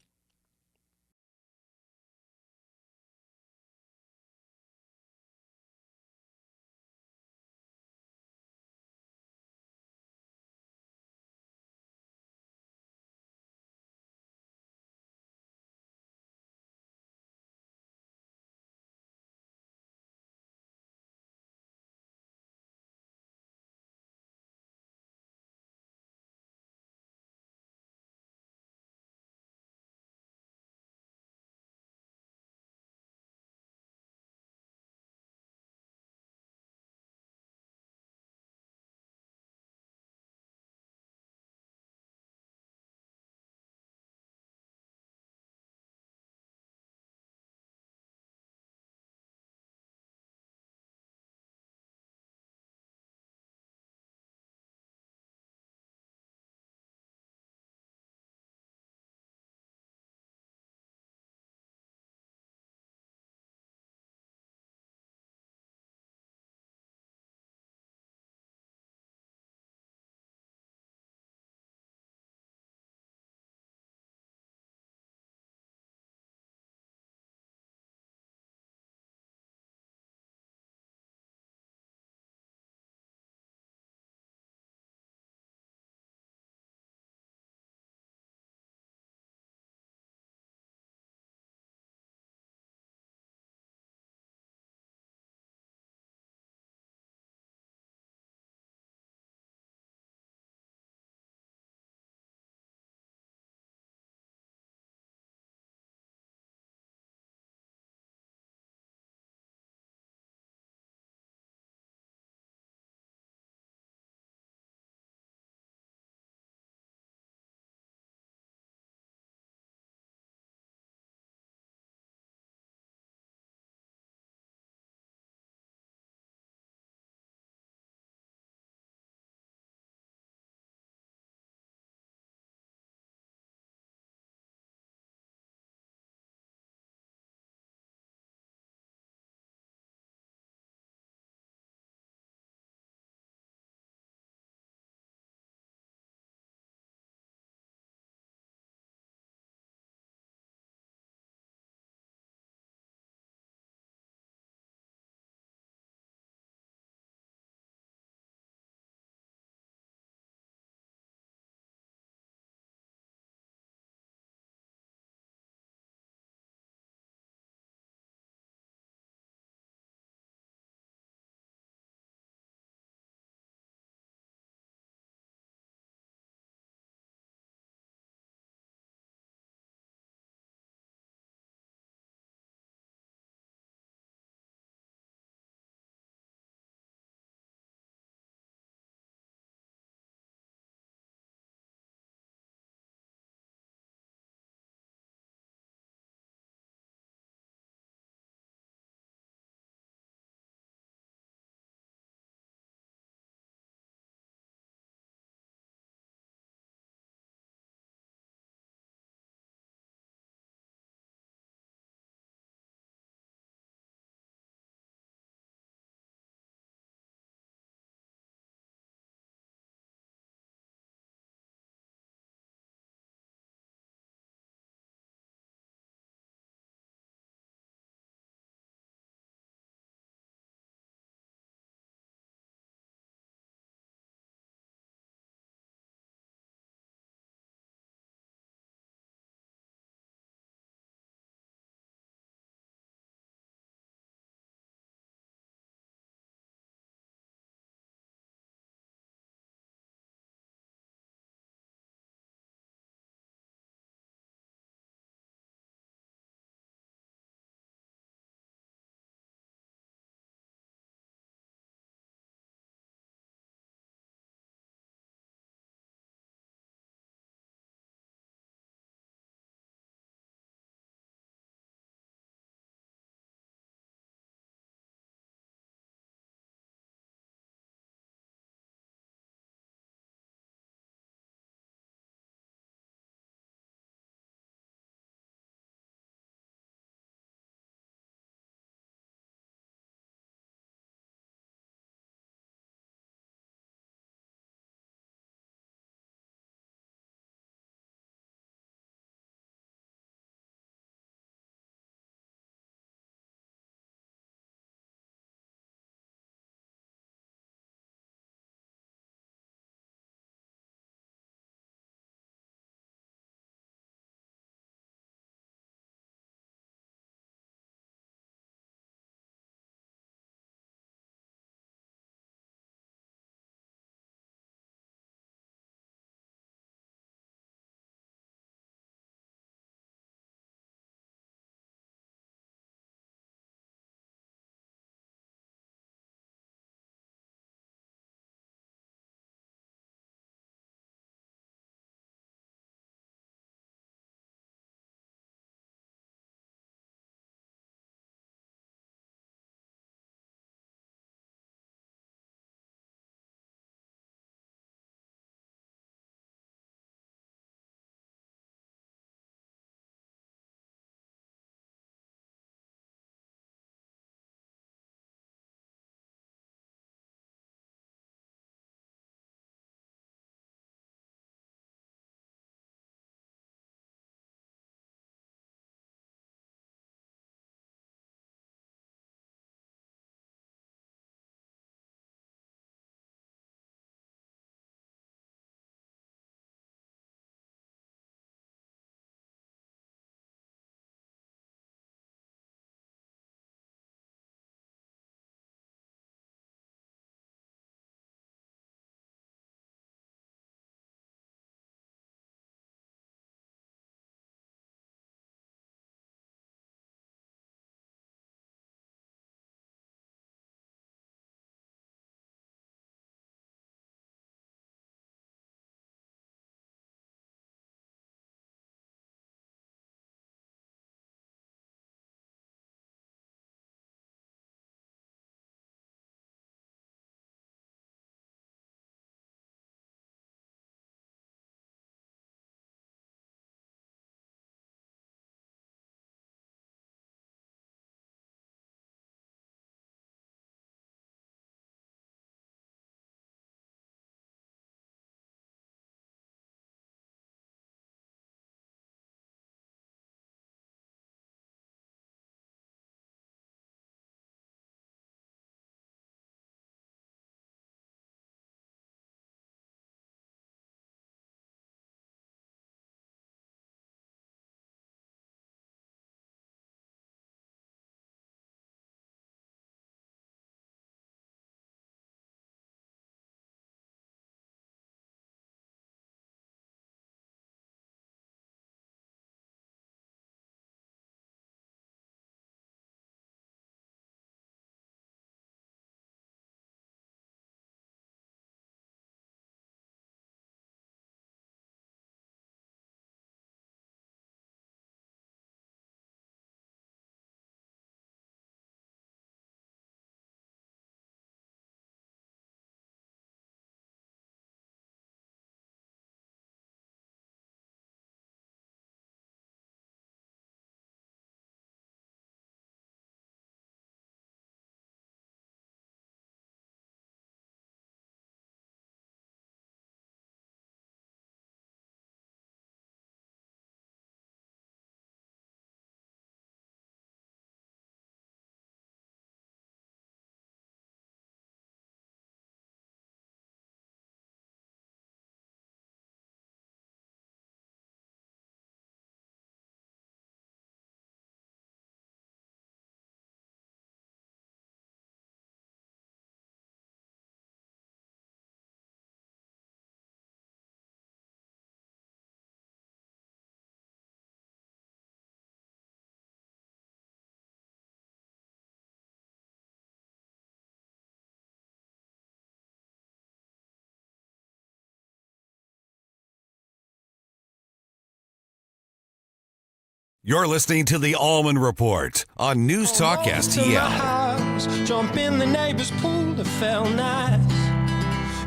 You're listening to the Allman Report on News Talk STL. Jump in the neighbor's pool, it felt nice.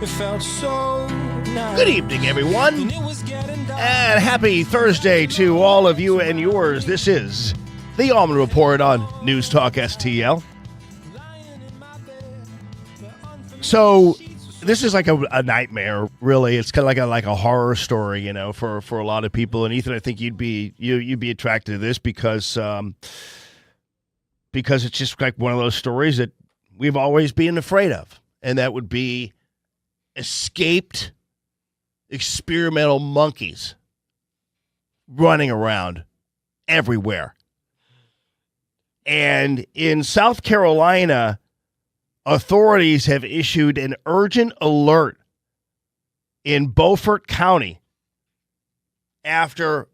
It felt so nice. Good evening, everyone. And happy Thursday to all of you and yours. This is the Allman Report on News Talk STL. So this is like a nightmare, really. It's kind of like a horror story, you know, for a lot of people. And Ethan, I think you'd be attracted to this because it's just like one of those stories that we've always been afraid of, and that would be escaped experimental monkeys running around everywhere. And in South Carolina, authorities have issued an urgent alert in Beaufort County after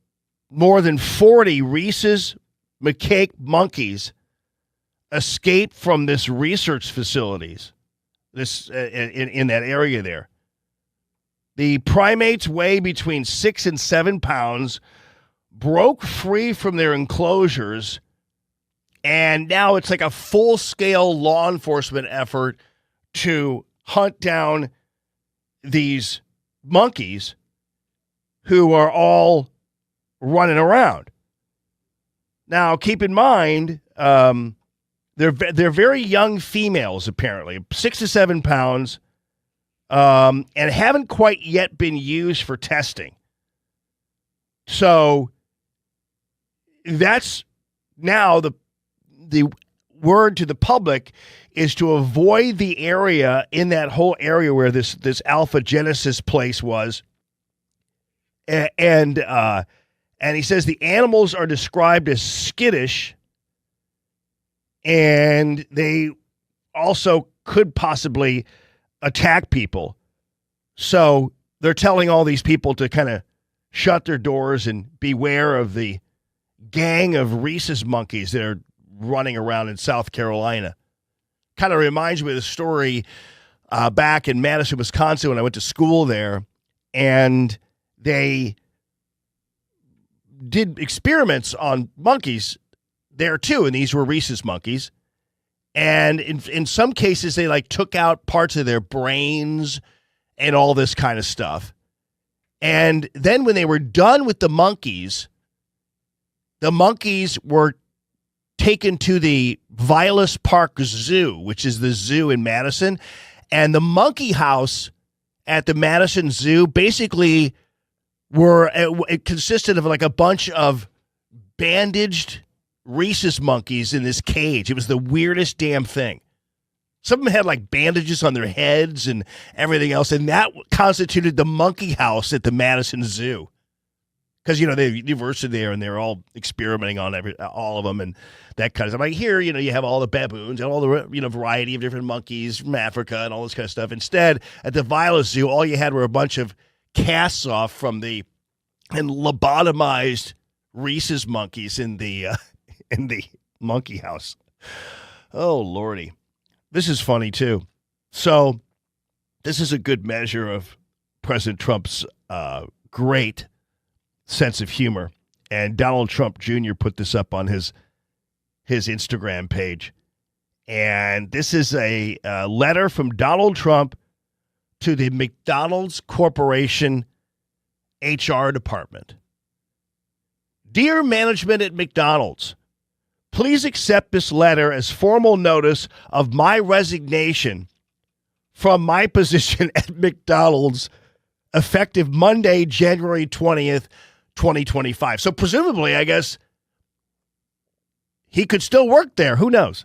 more than 40 rhesus macaque monkeys escaped from this research facilities in that area there. The primates weigh between 6 and 7 pounds, broke free from their enclosures, and now it's like a full-scale law enforcement effort to hunt down these monkeys who are all running around. Now, keep in mind, they're very young females, apparently, 6 to 7 pounds, and haven't quite yet been used for testing. So that's now the word to the public is to avoid the area, in that whole area where this Alpha Genesis place was. And he says the animals are described as skittish, and they also could possibly attack people. So they're telling all these people to kind of shut their doors and beware of the gang of rhesus monkeys that are running around in South Carolina. Kind of reminds me of the story back in Madison, Wisconsin, when I went to school there, and they did experiments on monkeys there too, and these were rhesus monkeys. And in some cases, they like took out parts of their brains and all this kind of stuff. And then when they were done with the monkeys were taken to the Vilas Park Zoo, which is the zoo in Madison. And the monkey house at the Madison Zoo basically it consisted of like a bunch of bandaged rhesus monkeys in this cage. It was the weirdest damn thing. Some of them had like bandages on their heads and everything else, and that constituted the monkey house at the Madison Zoo. Because, you know, they have university there, and they're all experimenting on all of them and that kind of stuff. Like here, you know, you have all the baboons and all the, you know, variety of different monkeys from Africa and all this kind of stuff. Instead, at the Vilas Zoo, all you had were a bunch of casts off from and lobotomized rhesus monkeys in the monkey house. Oh, Lordy. This is funny, too. So this is a good measure of President Trump's great sense of humor. And Donald Trump Jr. put this up on his Instagram page. And this is a letter from Donald Trump to the McDonald's Corporation HR department. Dear management at McDonald's, please accept this letter as formal notice of my resignation from my position at McDonald's effective Monday, January 20th, 2025. So presumably, I guess, he could still work there. Who knows?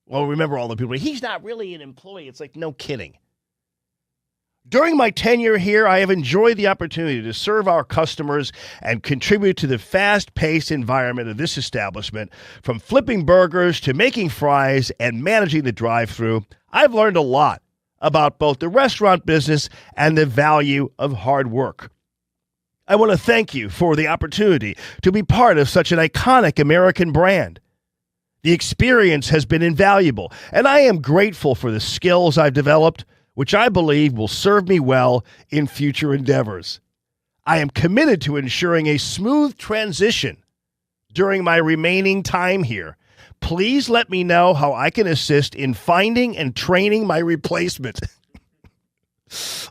Well, remember all the people. He's not really an employee. It's like, no kidding. During my tenure here, I have enjoyed the opportunity to serve our customers and contribute to the fast-paced environment of this establishment. From flipping burgers to making fries and managing the drive-thru, I've learned a lot about both the restaurant business and the value of hard work. I want to thank you for the opportunity to be part of such an iconic American brand. The experience has been invaluable, and I am grateful for the skills I've developed, which I believe will serve me well in future endeavors. I am committed to ensuring a smooth transition during my remaining time here. Please let me know how I can assist in finding and training my replacement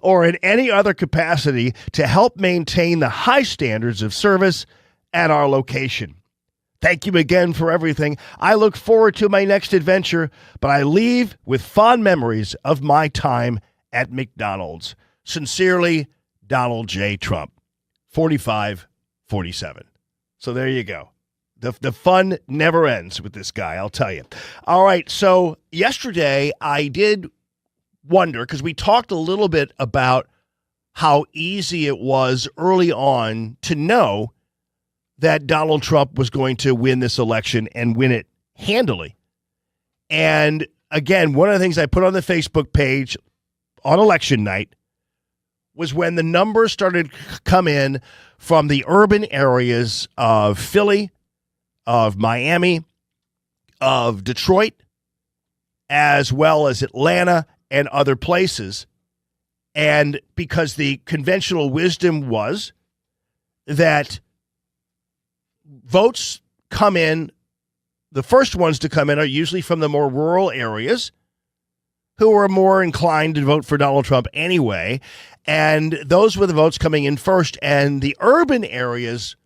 or in any other capacity to help maintain the high standards of service at our location. Thank you again for everything. I look forward to my next adventure, but I leave with fond memories of my time at McDonald's. Sincerely, Donald J. Trump, 4547. So there you go. The fun never ends with this guy, I'll tell you. All right, so yesterday I did wonder, because we talked a little bit about how easy it was early on to know that Donald Trump was going to win this election and win it handily. And again, one of the things I put on the Facebook page on election night was when the numbers started to come in from the urban areas of Philly, of Miami, of Detroit, as well as Atlanta and other places. And because the conventional wisdom was that votes come in, the first ones to come in are usually from the more rural areas who are more inclined to vote for Donald Trump anyway. And those were the votes coming in first. And the urban areas,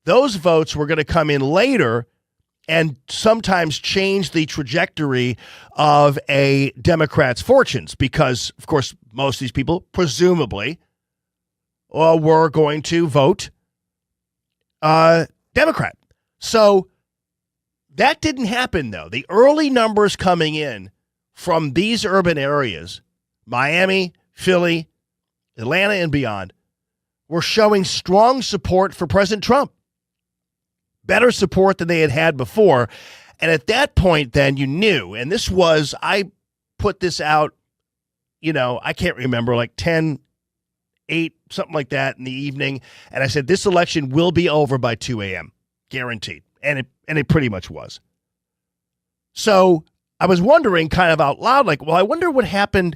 those votes were going to come in later and sometimes change the trajectory of a Democrat's fortunes because, of course, most of these people presumably were going to vote Democrat. So that didn't happen, though. The early numbers coming in from these urban areas, Miami, Philly, Atlanta, and beyond, were showing strong support for President Trump. Better support than they had had before. And at that point, then you knew, and this was, I put this out, I can't remember, like 10, 8, something like that in the evening. And I said, this election will be over by 2 a.m. Guaranteed. And it pretty much was. So I was wondering kind of out loud, like, well, I wonder what happened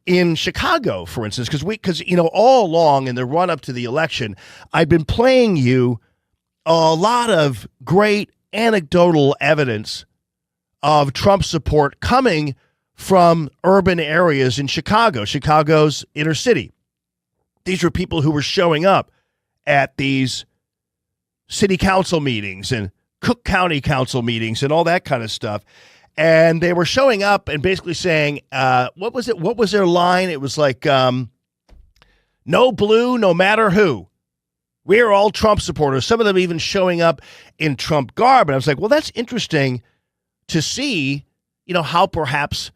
in Chicago, for instance, because all along in the run up to the election, I've been playing you a lot of great anecdotal evidence of Trump support coming from urban areas in Chicago, Chicago's inner city. These were people who were showing up at these city council meetings and Cook County council meetings and all that kind of stuff. And they were showing up and basically saying, what was it? What was their line? It was like, no blue, no matter who. We're all Trump supporters. Some of them even showing up in Trump garb. And I was like, well, that's interesting to see, how perhaps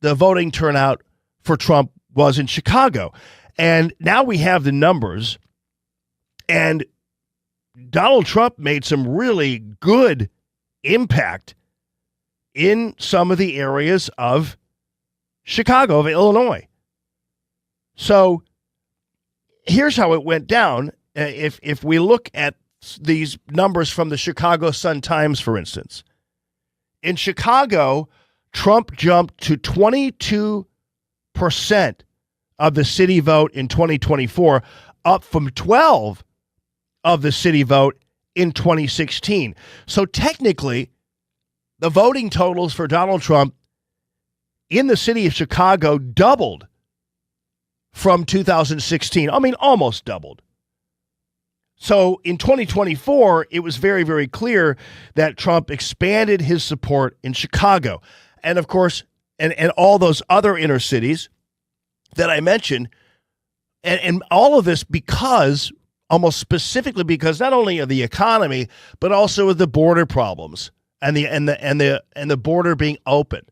the voting turnout for Trump was in Chicago. And now we have the numbers. And Donald Trump made some really good impact in some of the areas of Chicago, of Illinois. So here's how it went down. If we look at these numbers from the Chicago Sun-Times, for instance, in Chicago, Trump jumped to 22% of the city vote in 2024, up from 12% of the city vote in 2016. So technically, the voting totals for Donald Trump in the city of Chicago doubled from 2016. I mean, almost doubled. So in 2024, it was very, very clear that Trump expanded his support in Chicago. And of course, and all those other inner cities that I mentioned, and all of this because, almost specifically because not only of the economy, but also of the border problems and the border being open.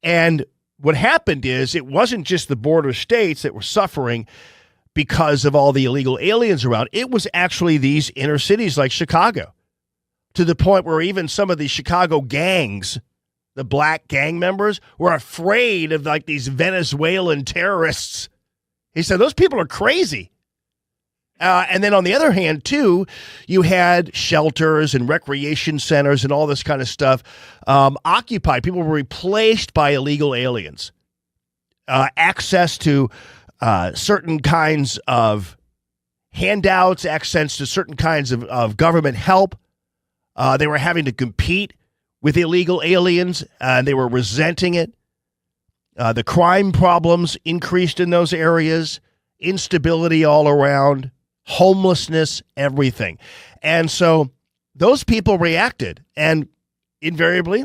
And what happened is it wasn't just the border states that were suffering because of all the illegal aliens around. It was actually these inner cities like Chicago, to the point where even some of the Chicago gangs, the black gang members, were afraid of like these Venezuelan terrorists. He said, those people are crazy. And then on the other hand, too, you had shelters and recreation centers and all this kind of stuff occupied. People were replaced by illegal aliens. Access to certain kinds of handouts, access to certain kinds of government help They were having to compete with illegal aliens. They were resenting it. The crime problems increased in those areas, instability all around, homelessness, everything. And so those people reacted. And invariably,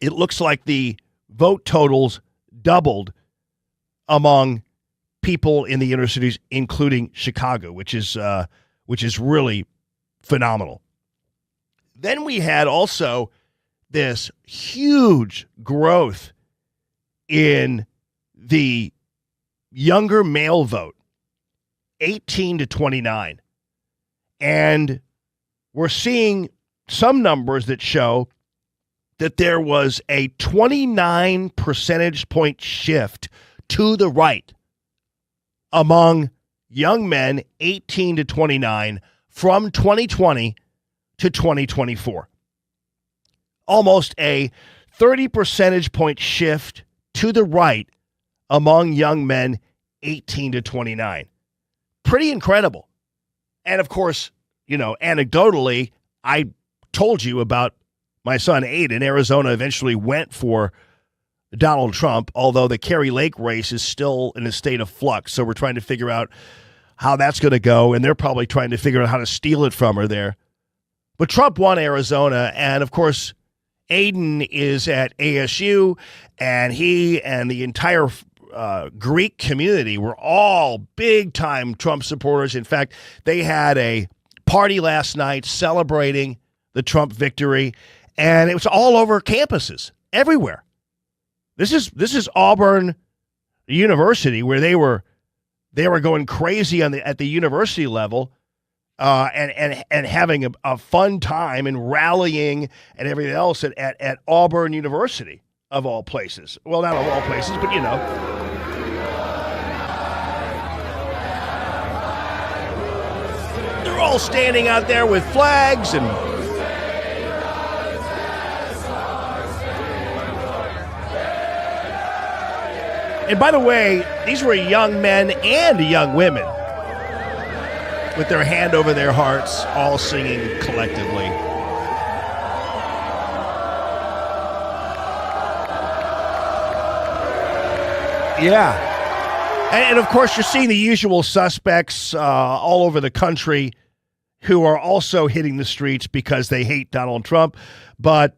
it looks like the vote totals doubled among people in the inner cities, including Chicago, which is really phenomenal. Then we had also this huge growth in the younger male vote, 18 to 29. And we're seeing some numbers that show that there was a 29 percentage point shift to the right among young men 18 to 29 from 2020 to 2024. Almost a 30 percentage point shift to the right among young men 18 to 29. Pretty incredible. And of course, anecdotally, I told you about my son Aiden. Arizona eventually went for Donald Trump, although the Kerry Lake race is still in a state of flux. So we're trying to figure out how that's going to go, and they're probably trying to figure out how to steal it from her there. But Trump won Arizona, and of course, Aiden is at ASU, and he and the entire Greek community were all big-time Trump supporters. In fact, they had a party last night celebrating the Trump victory, and it was all over campuses, everywhere. This is Auburn University, where they were going crazy at the university level, and having a fun time and rallying and everything else at Auburn University, of all places. Well, not of all places, but they're all standing out there with flags and by the way, these were young men and young women with their hand over their hearts, all singing collectively. Yeah. And of course, you're seeing the usual suspects all over the country who are also hitting the streets because they hate Donald Trump. But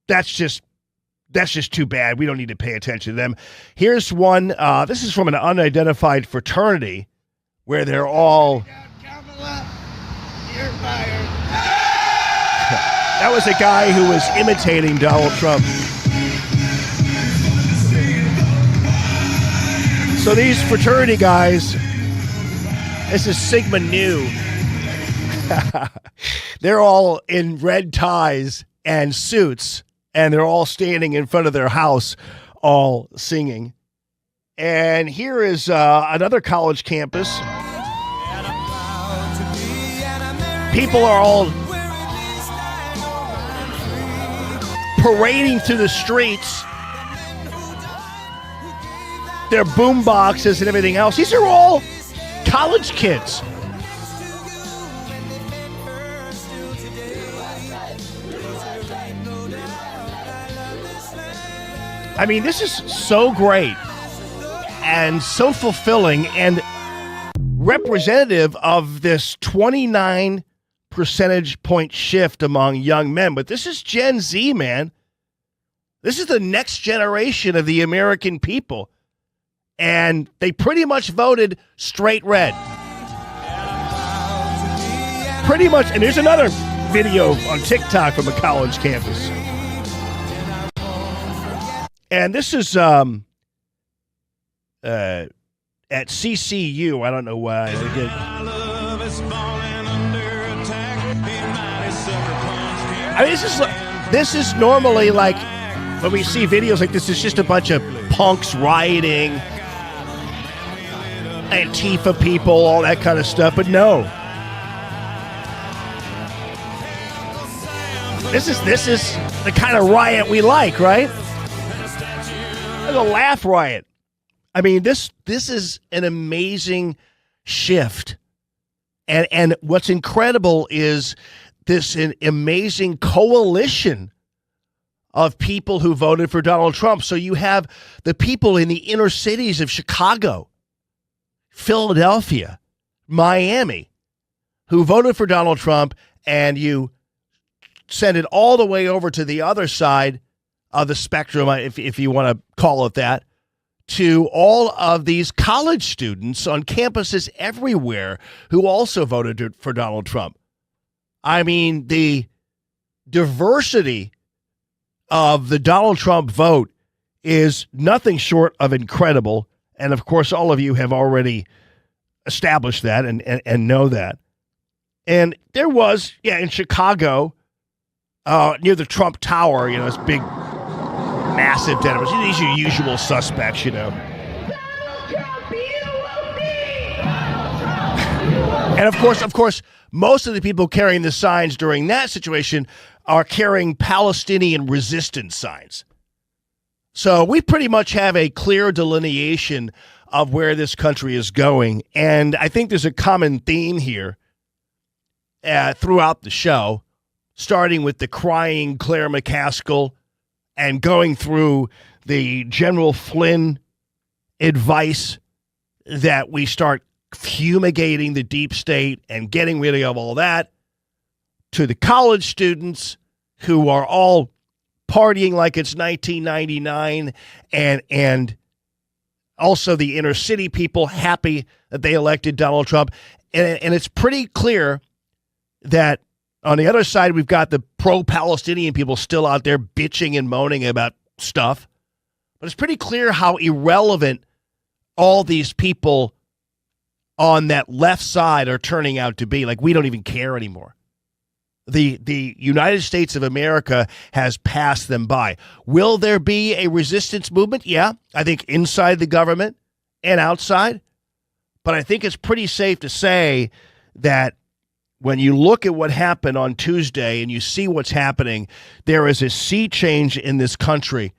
that's just too bad. We don't need to pay attention to them. Here's one. This is from an unidentified fraternity where they're all... That was a guy who was imitating Donald Trump. So these fraternity guys, this is Sigma Nu. They're all in red ties and suits, and they're all standing in front of their house, all singing. And here is another college campus. People are all parading through the streets. Their boom boxes and everything else. These are all college kids. I mean, this is so great and so fulfilling and representative of this 29 percentage point shift among young men. But this is Gen Z, man. This is the next generation of the American people. And they pretty much voted straight red. Pretty much. And there's another video on TikTok from a college campus. And this is at CCU. I don't know why. I mean, this is normally like when we see videos like this, it's just a bunch of punks rioting, Antifa people, all that kind of stuff. But no, this is the kind of riot we like, right? It's a laugh riot. I mean, this is an amazing shift, and what's incredible is this an amazing coalition of people who voted for Donald Trump. So you have the people in the inner cities of Chicago, Philadelphia, Miami, who voted for Donald Trump, and you send it all the way over to the other side of the spectrum, if you want to call it that, to all of these college students on campuses everywhere who also voted for Donald Trump. I mean, the diversity of the Donald Trump vote is nothing short of incredible. And of course, all of you have already established that and know that. And there was, in Chicago, near the Trump Tower, this big, massive demonstration. These are usual suspects, And of course, most of the people carrying the signs during that situation are carrying Palestinian resistance signs. So we pretty much have a clear delineation of where this country is going. And I think there's a common theme here throughout the show, starting with the crying Claire McCaskill and going through the General Flynn advice that we start fumigating the deep state and getting rid of all that, to the college students who are all partying like it's 1999, and also the inner city people happy that they elected Donald Trump. And it's pretty clear that on the other side, we've got the pro-Palestinian people still out there bitching and moaning about stuff. But it's pretty clear how irrelevant all these people on that left side are turning out to be. Like, we don't even care anymore. The United States of America has passed them by. Will there be a resistance movement? Yeah, I think inside the government and outside. But I think it's pretty safe to say that when you look at what happened on Tuesday and you see what's happening, there is a sea change in this country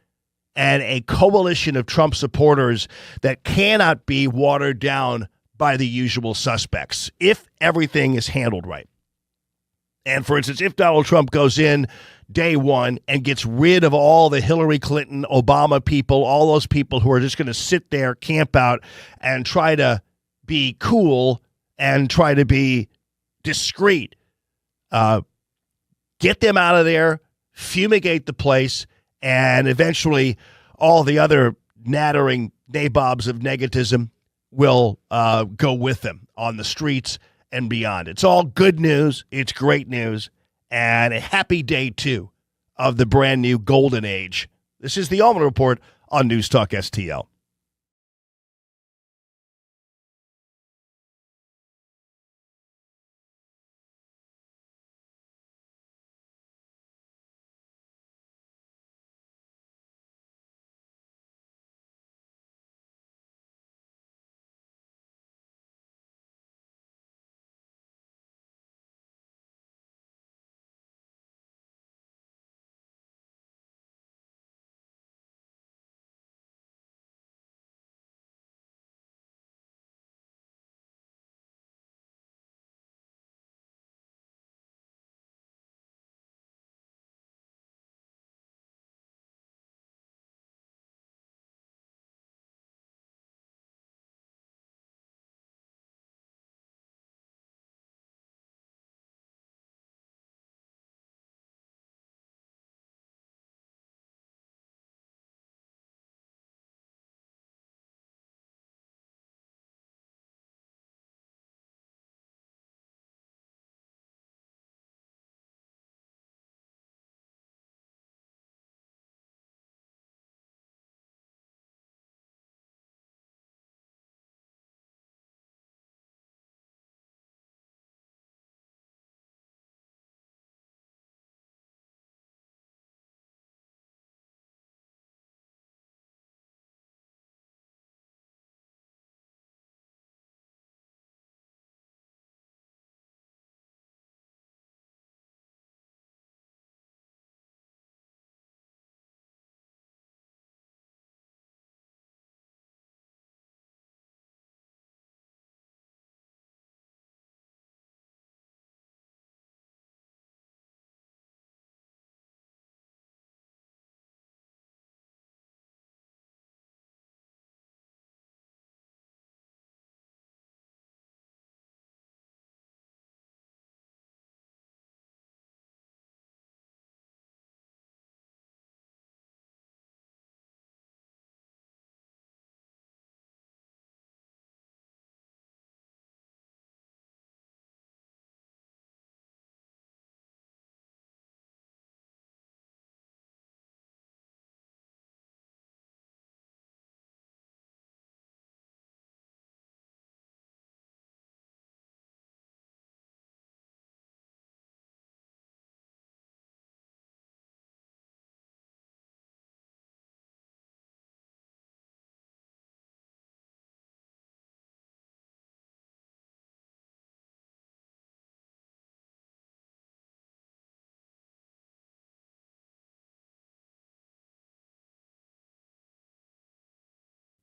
and a coalition of Trump supporters that cannot be watered down by the usual suspects if everything is handled right. And for instance, if Donald Trump goes in day one and gets rid of all the Hillary Clinton, Obama people, all those people who are just going to sit there, camp out, and try to be cool and try to be discreet, get them out of there, fumigate the place, and eventually all the other nattering nabobs of negativism will go with them on the streets and beyond. It's all good news. It's great news. And a happy day, too, of the brand new golden age. This is the Allman Report on News Talk STL.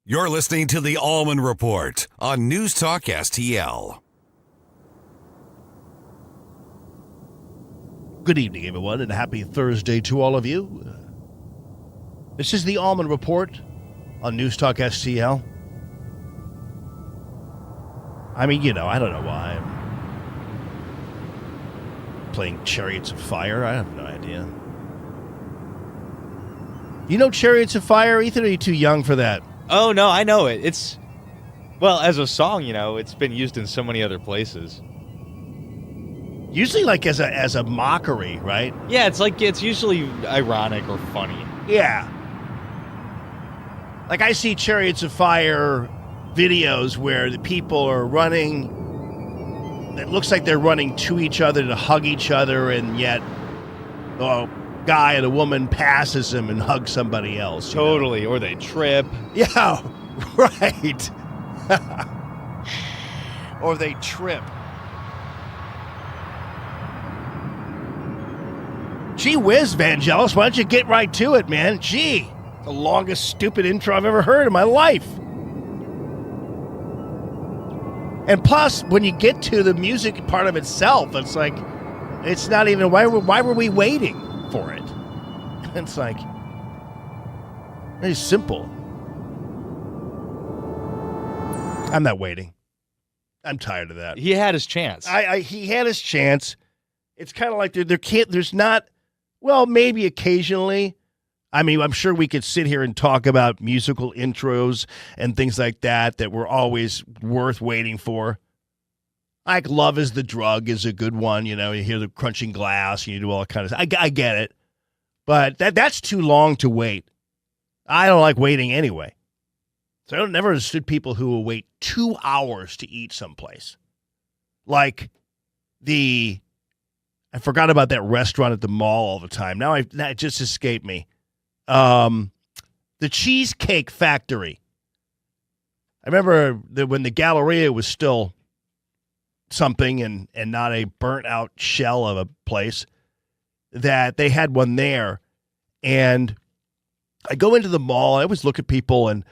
You're listening to the Allman Report on News Talk STL. Good evening, everyone, and happy Thursday to all of you. This is the Allman Report on News Talk STL. I mean, I don't know why I'm playing Chariots of Fire. I have no idea. You know Chariots of Fire, Ethan, or are you too young for that? Oh, no, I know it. Well, as a song, it's been used in so many other places. Usually like as a mockery, right? Yeah, it's usually ironic or funny. Yeah. Like I see Chariots of Fire videos where the people are running. It looks like they're running to each other to hug each other, and yet a guy and a woman passes them and hugs somebody else. Totally, or they trip. Yeah, right. Or they trip. Gee whiz, Vangelis, why don't you get right to it, man? Gee, the longest stupid intro I've ever heard in my life. And plus, when you get to the music part of itself, it's like, it's not even, why were we waiting for it? It's like, very simple. I'm not waiting. I'm tired of that. He had his chance. He had his chance. It's kind of like there's not, well, maybe occasionally. I mean, I'm sure we could sit here and talk about musical intros and things like that were always worth waiting for. Like Love is the Drug is a good one. You hear the crunching glass and you do all that kind of stuff. I get it. But that's too long to wait. I don't like waiting anyway. So I never understood people who will wait 2 hours to eat someplace. Like I forgot about that restaurant at the mall all the time. Now that just escaped me. The Cheesecake Factory. I remember when the Galleria was still something and not a burnt out shell of a place, that they had one there. And I go into the mall, I always look at people and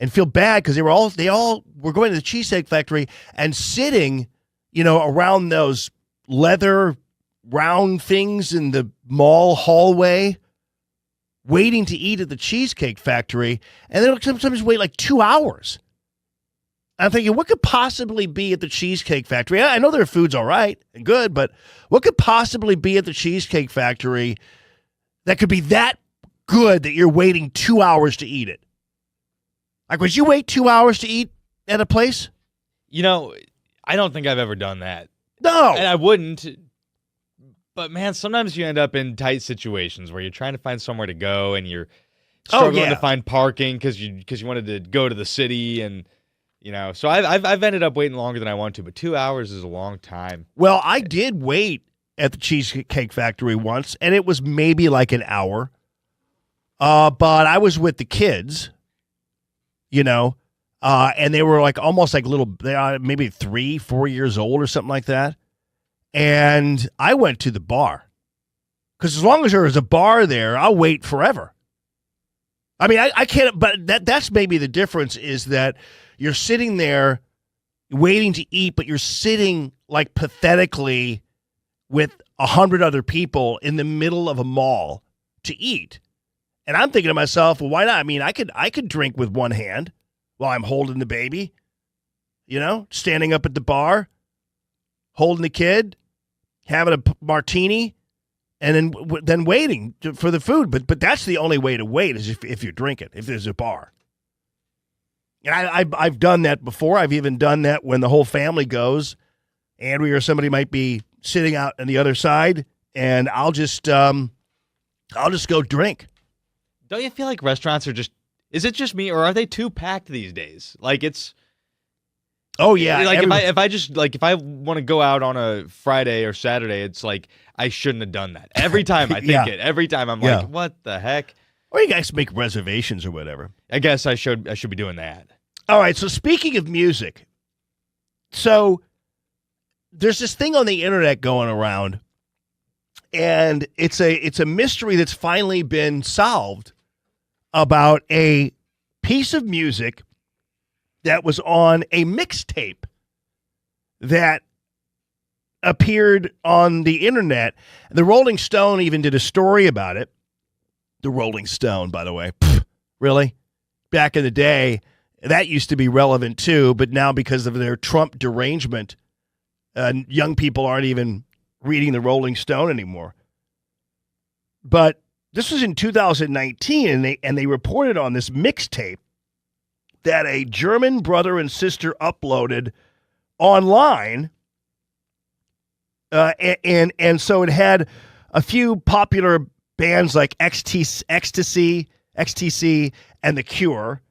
feel bad because they all were going to the Cheesecake Factory and sitting, around those leather round things in the mall hallway, waiting to eat at the Cheesecake Factory, and they'll sometimes wait like 2 hours. I'm thinking, what could possibly be at the Cheesecake Factory? I know their food's all right and good, but what could possibly be at the Cheesecake Factory that could be that good that you're waiting 2 hours to eat it? Like, would you wait 2 hours to eat at a place? I don't think I've ever done that. No. And I wouldn't. But, man, sometimes you end up in tight situations where you're trying to find somewhere to go and you're struggling to find parking because you wanted to go to the city and, So I've ended up waiting longer than I want to, but 2 hours is a long time. Well, I did wait at the Cheesecake Factory once, and it was maybe like an hour. But I was with the kids, and they were like almost like maybe 3-4 years old or something like that. And I went to the bar because as long as there is a bar there, I'll wait forever. I mean, I can't, but that's maybe the difference is that you're sitting there waiting to eat, but you're sitting like pathetically with 100 other people in the middle of a mall to eat. And I'm thinking to myself, well, why not? I mean, I could drink with one hand while I'm holding the baby, standing up at the bar, holding the kid, having a martini, and then waiting for the food. But that's the only way to wait is if you're drinking, if there's a bar. And I've done that before. I've even done that when the whole family goes. Andrea or somebody might be sitting out on the other side, and I'll just go drink. Don't you feel like restaurants are is it just me or are they too packed these days? Like it's. Oh yeah. Like if I want to go out on a Friday or Saturday, it's like I shouldn't have done that. Every time I think it. Every time I'm like, what the heck? Or you guys make reservations or whatever. I guess I should be doing that. All right. So speaking of music, so there's this thing on the internet going around, and it's a mystery that's finally been solved about a piece of music that was on a mixtape that appeared on the internet. The Rolling Stone even did a story about it. The Rolling Stone, by the way. Pfft, really? Back in the day, that used to be relevant too, but now because of their Trump derangement, young people aren't even reading the Rolling Stone anymore. But this was in 2019, and they reported on this mixtape that a German brother and sister uploaded online, and so it had a few popular bands like Ecstasy, and The Cure,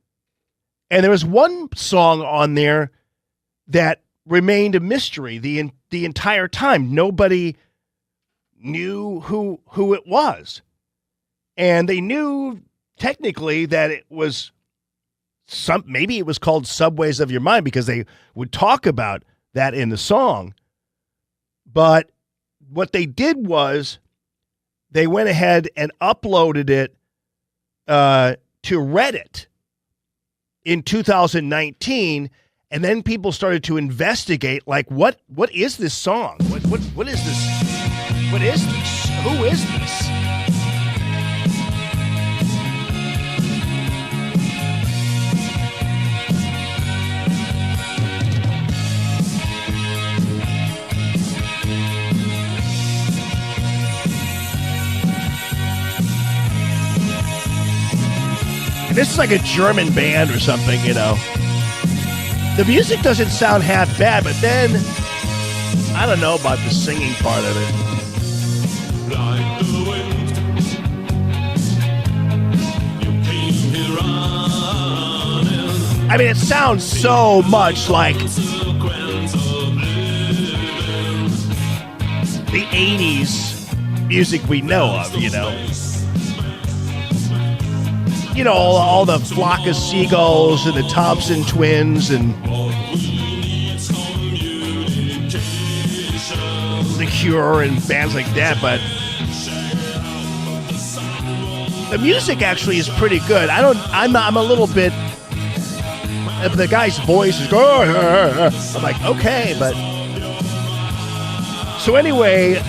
and there was one song on there that remained a mystery the entire time. Nobody knew who it was, and they knew technically that it was maybe it was called Subways of Your Mind because they would talk about that in the song. But what they did was they went ahead and uploaded it to Reddit in 2019, and then people started to investigate, like, what is this song? What is this? What is this? Who is this? This is like a German band or something, you know. The music doesn't sound half bad, but then I don't know about the singing part of it. Like the wind, you came here running. I mean, it sounds so much like the 80s music we know of, you know. You know, all the flock of seagulls and the Thompson twins and The Cure and bands like that, but the music actually is pretty good. I'm a little bit, the guy's voice is going, I'm like, okay, but so anyway,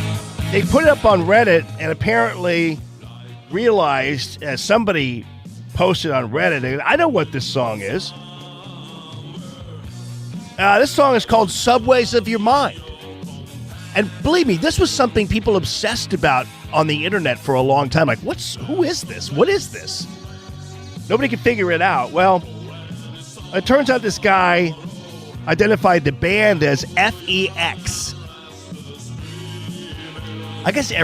they put it up on Reddit and apparently realized, as somebody posted on Reddit, I know what this song is. This song is called Subways of Your Mind. And believe me, this was something people obsessed about on the internet for a long time. Like, who is this? What is this? Nobody could figure it out. Well, it turns out this guy identified the band as FEX. I guess a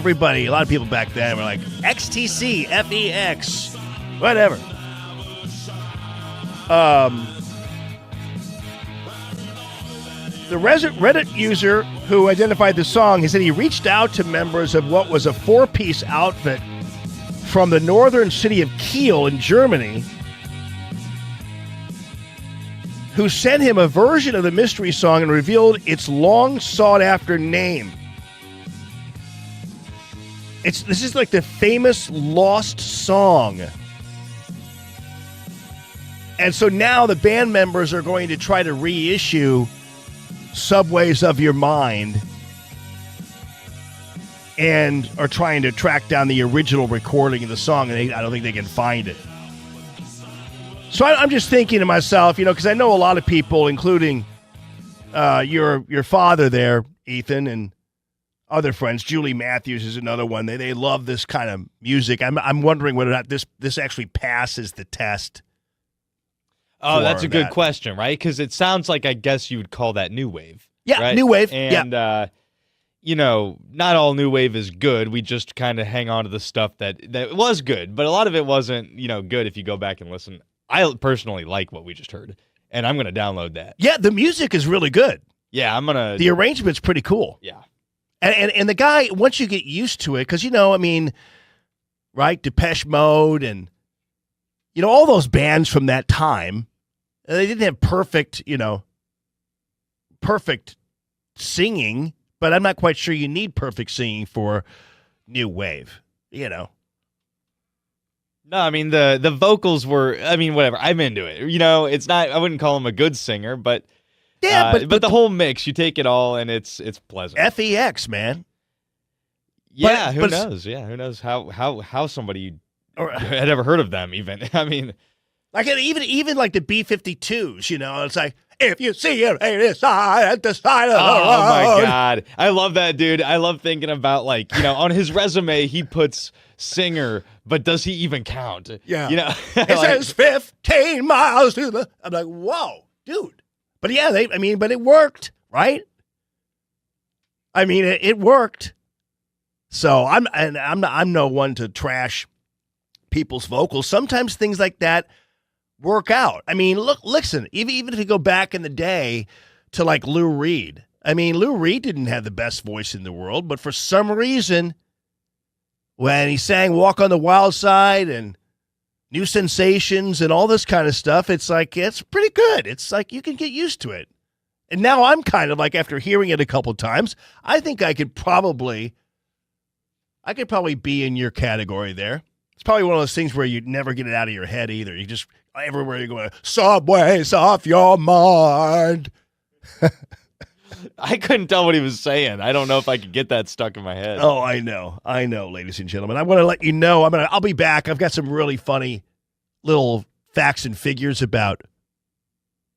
lot of people back then were like, XTC, FEX. Whatever. The Reddit user who identified the song, he said he reached out to members of what was a four-piece outfit from the northern city of Kiel in Germany, who sent him a version of the mystery song and revealed its long sought-after name. This is like the famous lost song. And so now the band members are going to try to reissue Subways of Your Mind and are trying to track down the original recording of the song, and I don't think they can find it. So I'm just thinking to myself, you know, because I know a lot of people, including your father there, Ethan, and other friends. Julie Matthews is another one. They love this kind of music. I'm wondering whether or not this actually passes the test. Oh, that's a good question, right? Because it sounds like, I guess you would call that new wave. Yeah, right? new wave. And, you know, not all new wave is good. We just kind of hang on to the stuff that was good, but a lot of it wasn't, you know, good if you go back and listen. I personally like what we just heard, and I'm going to download that. Yeah, the music is really good. Yeah, I'm going to. The arrangement's pretty cool. Yeah. And the guy, once you get used to it, because, you know, I mean, right, Depeche Mode and, you know, all those bands from that time, they didn't have perfect singing, but I'm not quite sure you need perfect singing for new wave, you know. No, I mean the vocals were. I mean, whatever. I'm into it. It's not. I wouldn't call him a good singer, but but the whole mix, you take it all, and it's pleasant. FEX, man. Yeah, who knows? Yeah, who knows how somebody had ever heard of them? Even I mean, like even like the B-52s. It's like if you see it at the side of the road. Oh my God, I love that dude. I love thinking about on his resume he puts singer, but does he even count? Yeah, it says 15 miles to the. I'm like, whoa, dude. But yeah, but it worked, right? I mean, it worked. So I'm no one to trash people's vocals. Sometimes things like that work out. I mean, listen, even if you go back in the day to like Lou Reed. I mean, Lou Reed didn't have the best voice in the world, but for some reason, when he sang "Walk on the Wild Side" and "New Sensations" and all this kind of stuff, it's like it's pretty good. It's like you can get used to it. And now I'm kind of like, after hearing it a couple times, I think I could probably be in your category there. It's probably one of those things where you never get it out of your head either. You just, everywhere you go, "Subway's off your mind." I couldn't tell what he was saying. I don't know if I could get that stuck in my head. Oh, I know, ladies and gentlemen. I want to let you know, I'll be back. I've got some really funny little facts and figures about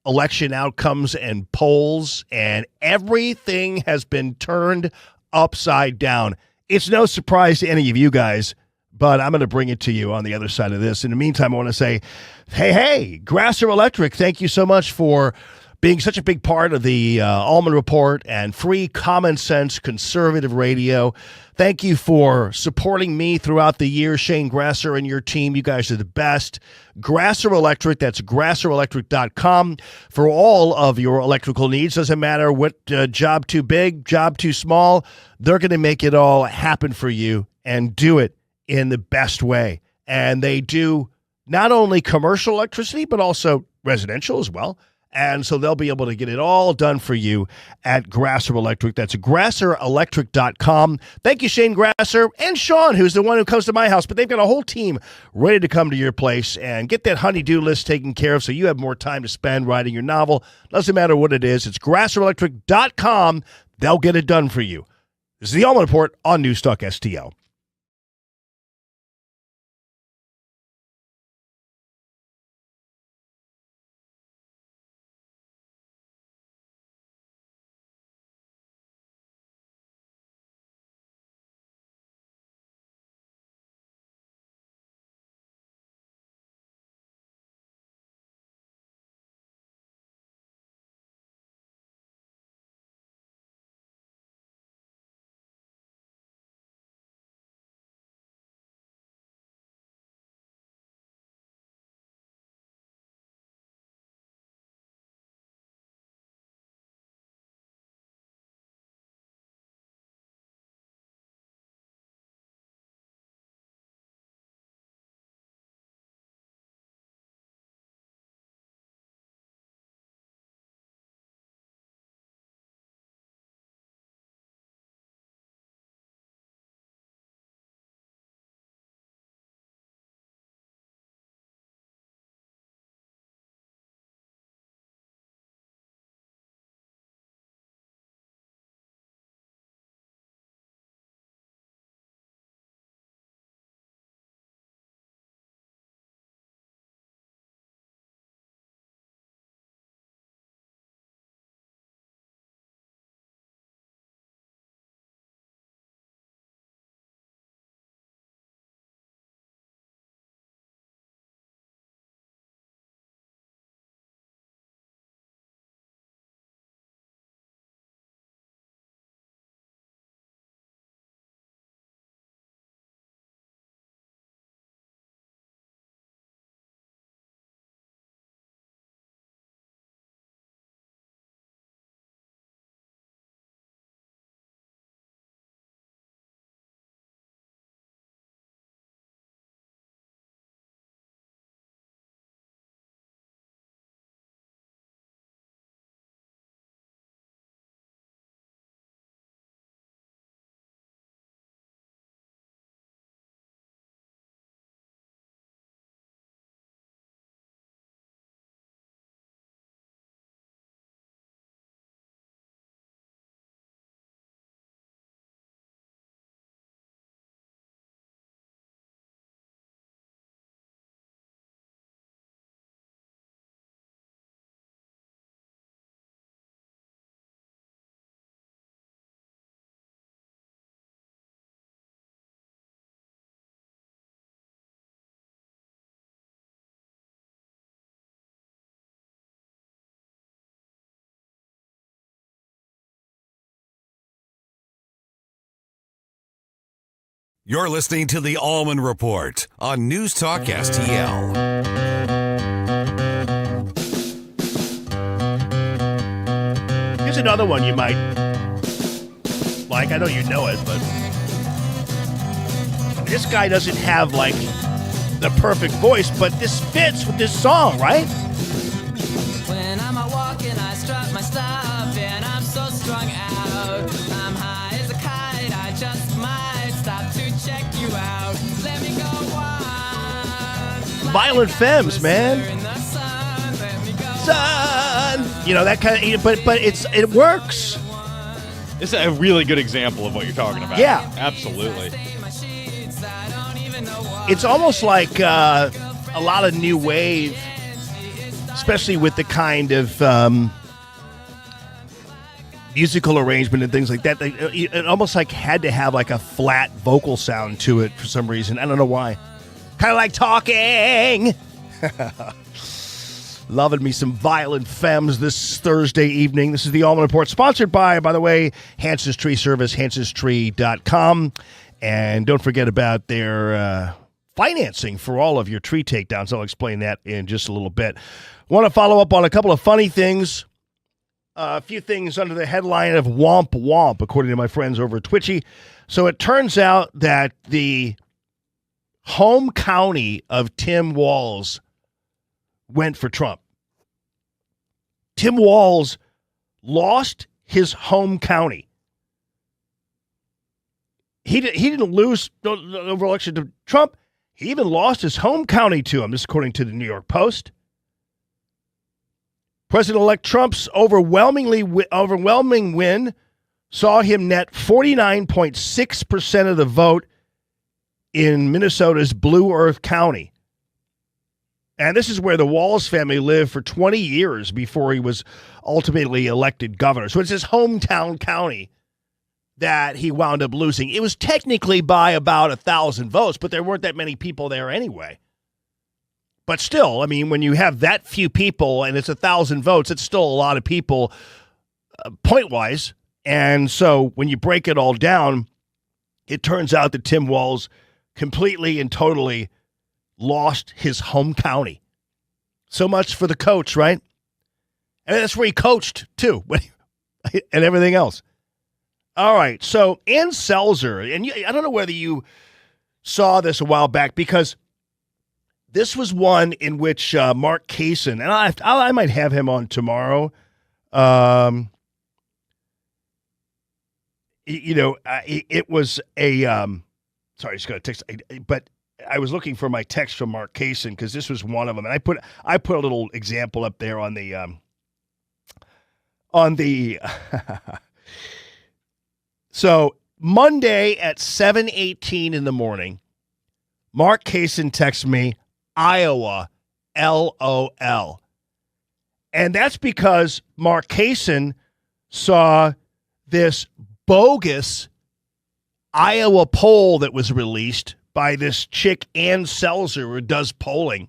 election outcomes and polls, and everything has been turned upside down. It's no surprise to any of you guys, but I'm going to bring it to you on the other side of this. In the meantime, I want to say, hey, Grasser Electric, thank you so much for being such a big part of the Allman Report and free common sense conservative radio. Thank you for supporting me throughout the year, Shane Grasser and your team. You guys are the best. Grasser Electric, that's grasserelectric.com for all of your electrical needs. Doesn't matter what job too big, job too small. They're going to make it all happen for you and do it in the best way. And they do not only commercial electricity, but also residential as well. And so they'll be able to get it all done for you at Grasser Electric. That's grasserelectric.com. Thank you, Shane Grasser and Sean, who's the one who comes to my house. But they've got a whole team ready to come to your place and get that honey-do list taken care of so you have more time to spend writing your novel. Doesn't matter what it is. It's grasserelectric.com. They'll get it done for you. This is the Allman Report on NewsTalkSTL. You're listening to the Allman Report on NewsTalkSTL. Here's another one you might like. I know you know it, but this guy doesn't have, like, the perfect voice, but this fits with this song, right? When I'm out walking, I strut my stuff, and I'm so strung out. I'm high as a kite, I just might stop to check you out. Let me go on. Violent Femmes, man. Son. You know, that kind of, but it works. It's a really good example of what you're talking about. Yeah. Absolutely. It's almost like a lot of new wave, especially with the kind of musical arrangement and things like that. It almost like had to have like a flat vocal sound to it for some reason. I don't know why. Kind of like talking. Loving me some Violent Femmes this Thursday evening. This is the Allman Report, sponsored by the way, Hans's Tree Service, hansestree.com. And don't forget about their financing for all of your tree takedowns. I'll explain that in just a little bit. Want to follow up on a couple of funny things. A few things under the headline of Womp Womp, according to my friends over at Twitchy. So it turns out that the home county of Tim Walz went for Trump. Tim Walz lost his home county. He didn't lose the overall election to Trump. He even lost his home county to him, this according to the New York Post. President-elect Trump's overwhelming win saw him net 49.6% of the vote in Minnesota's Blue Earth County. And this is where the Walz family lived for 20 years before he was ultimately elected governor. So it's his hometown county that he wound up losing. It was technically by about 1,000 votes, but there weren't that many people there anyway. But still, I mean, when you have that few people and it's 1,000 votes, it's still a lot of people point-wise. And so when you break it all down, it turns out that Tim Walz completely and totally lost his home county. So much for the coach, right? And that's where he coached, too, and everything else. All right, so Ann Selzer, and I don't know whether you saw this a while back, because this was one in which Mark Kaysen, and I might have him on tomorrow. It was a sorry, I just got a text, but I was looking for my text from Mark Kaysen because this was one of them, and I put a little example up there on the So Monday at 7:18 in the morning, Mark Kaysen texts me, Iowa, LOL. And that's because Mark Kaysen saw this bogus Iowa poll that was released by this chick, Ann Selzer, who does polling.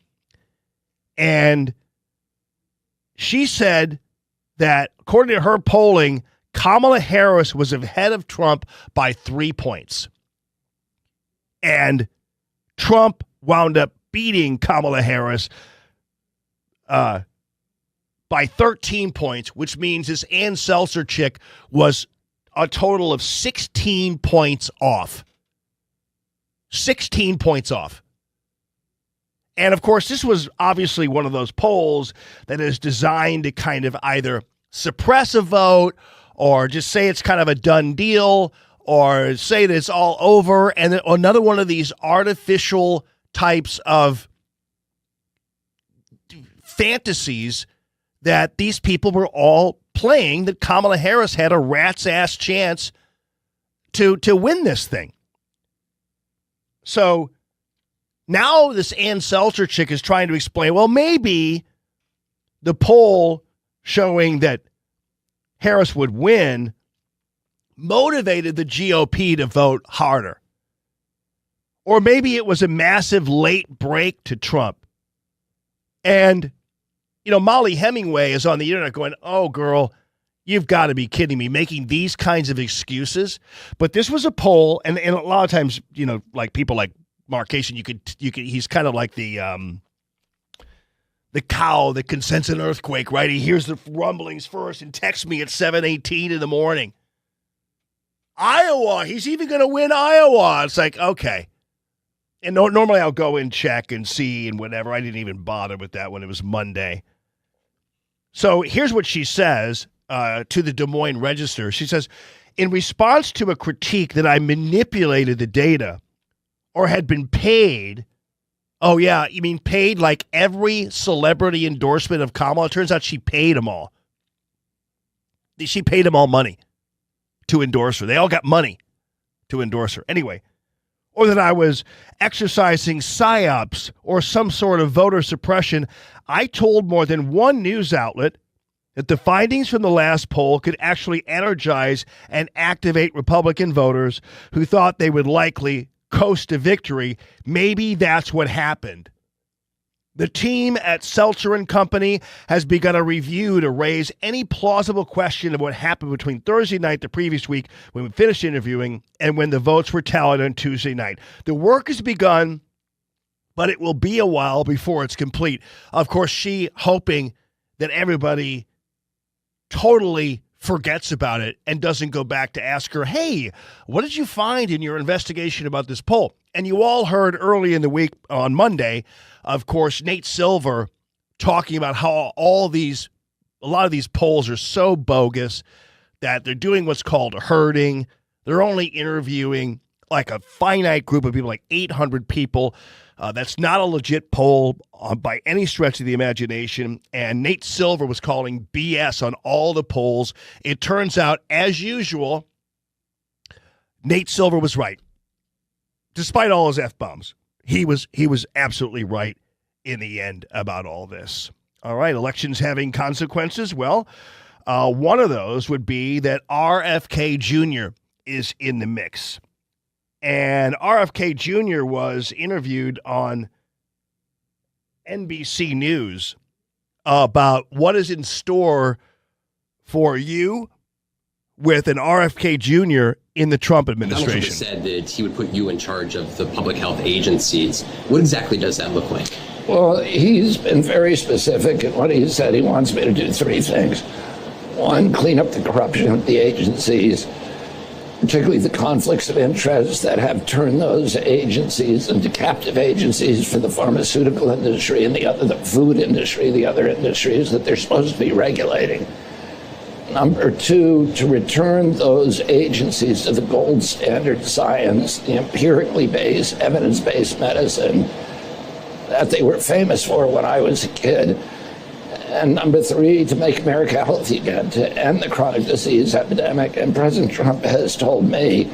And she said that, according to her polling, Kamala Harris was ahead of Trump by 3 points. And Trump wound up beating Kamala Harris by 13 points, which means this Ann Selzer chick was a total of 16 points off. 16 points off. And, of course, this was obviously one of those polls that is designed to kind of either suppress a vote or just say it's kind of a done deal or say that it's all over. And then another one of these artificial types of fantasies that these people were all playing, that Kamala Harris had a rat's ass chance to win this thing. So now this Ann Selzer chick is trying to explain, well, maybe the poll showing that Harris would win motivated the GOP to vote harder. Or maybe it was a massive late break to Trump. And, Molly Hemingway is on the internet going, oh, girl, You've got to be kidding me, making these kinds of excuses. But this was a poll, and a lot of times, like people like Mark Cation, you could he's kind of like the cow that can sense an earthquake, right? He hears the rumblings first and texts me at 7:18 in the morning. Iowa, he's even going to win Iowa. It's like, okay. And normally I'll go and check and see and whatever. I didn't even bother with that when it was Monday. So here's what she says to the Des Moines Register. She says, in response to a critique that I manipulated the data or had been paid. Oh, yeah, you mean paid like every celebrity endorsement of Kamala? It turns out she paid them all. She paid them all money to endorse her. They all got money to endorse her. Anyway, or that I was exercising psyops or some sort of voter suppression, I told more than one news outlet that the findings from the last poll could actually energize and activate Republican voters who thought they would likely coast to victory. Maybe that's what happened. The team at Seltzer and Company has begun a review to raise any plausible question of what happened between Thursday night, the previous week, when we finished interviewing, and when the votes were tallied on Tuesday night. The work has begun, but it will be a while before it's complete. Of course, she hoping that everybody totally forgets about it and doesn't go back to ask her, hey, what did you find in your investigation about this poll? And you all heard early in the week on Monday, of course, Nate Silver talking about how a lot of these polls are so bogus that they're doing what's called herding. They're only interviewing like a finite group of people, like 800 people. That's not a legit poll by any stretch of the imagination. And Nate Silver was calling BS on all the polls. It turns out, as usual, Nate Silver was right. Despite all his F-bombs, he was absolutely right in the end about all this. All right, elections having consequences. Well, one of those would be that RFK Jr. is in the mix. And RFK Jr. was interviewed on NBC News about what is in store for you with an RFK Jr. in the Trump administration. Donald Trump said that he would put you in charge of the public health agencies. What exactly does that look like? Well, he's been very specific in what he said. He wants me to do three things. One, clean up the corruption of the agencies, particularly the conflicts of interest that have turned those agencies into captive agencies for the pharmaceutical industry and the food industry, the other industries that they're supposed to be regulating. Number two, to return those agencies to the gold standard science, the empirically based, evidence-based medicine that they were famous for when I was a kid. And number three, to make America healthy again, to end the chronic disease epidemic. And President Trump has told me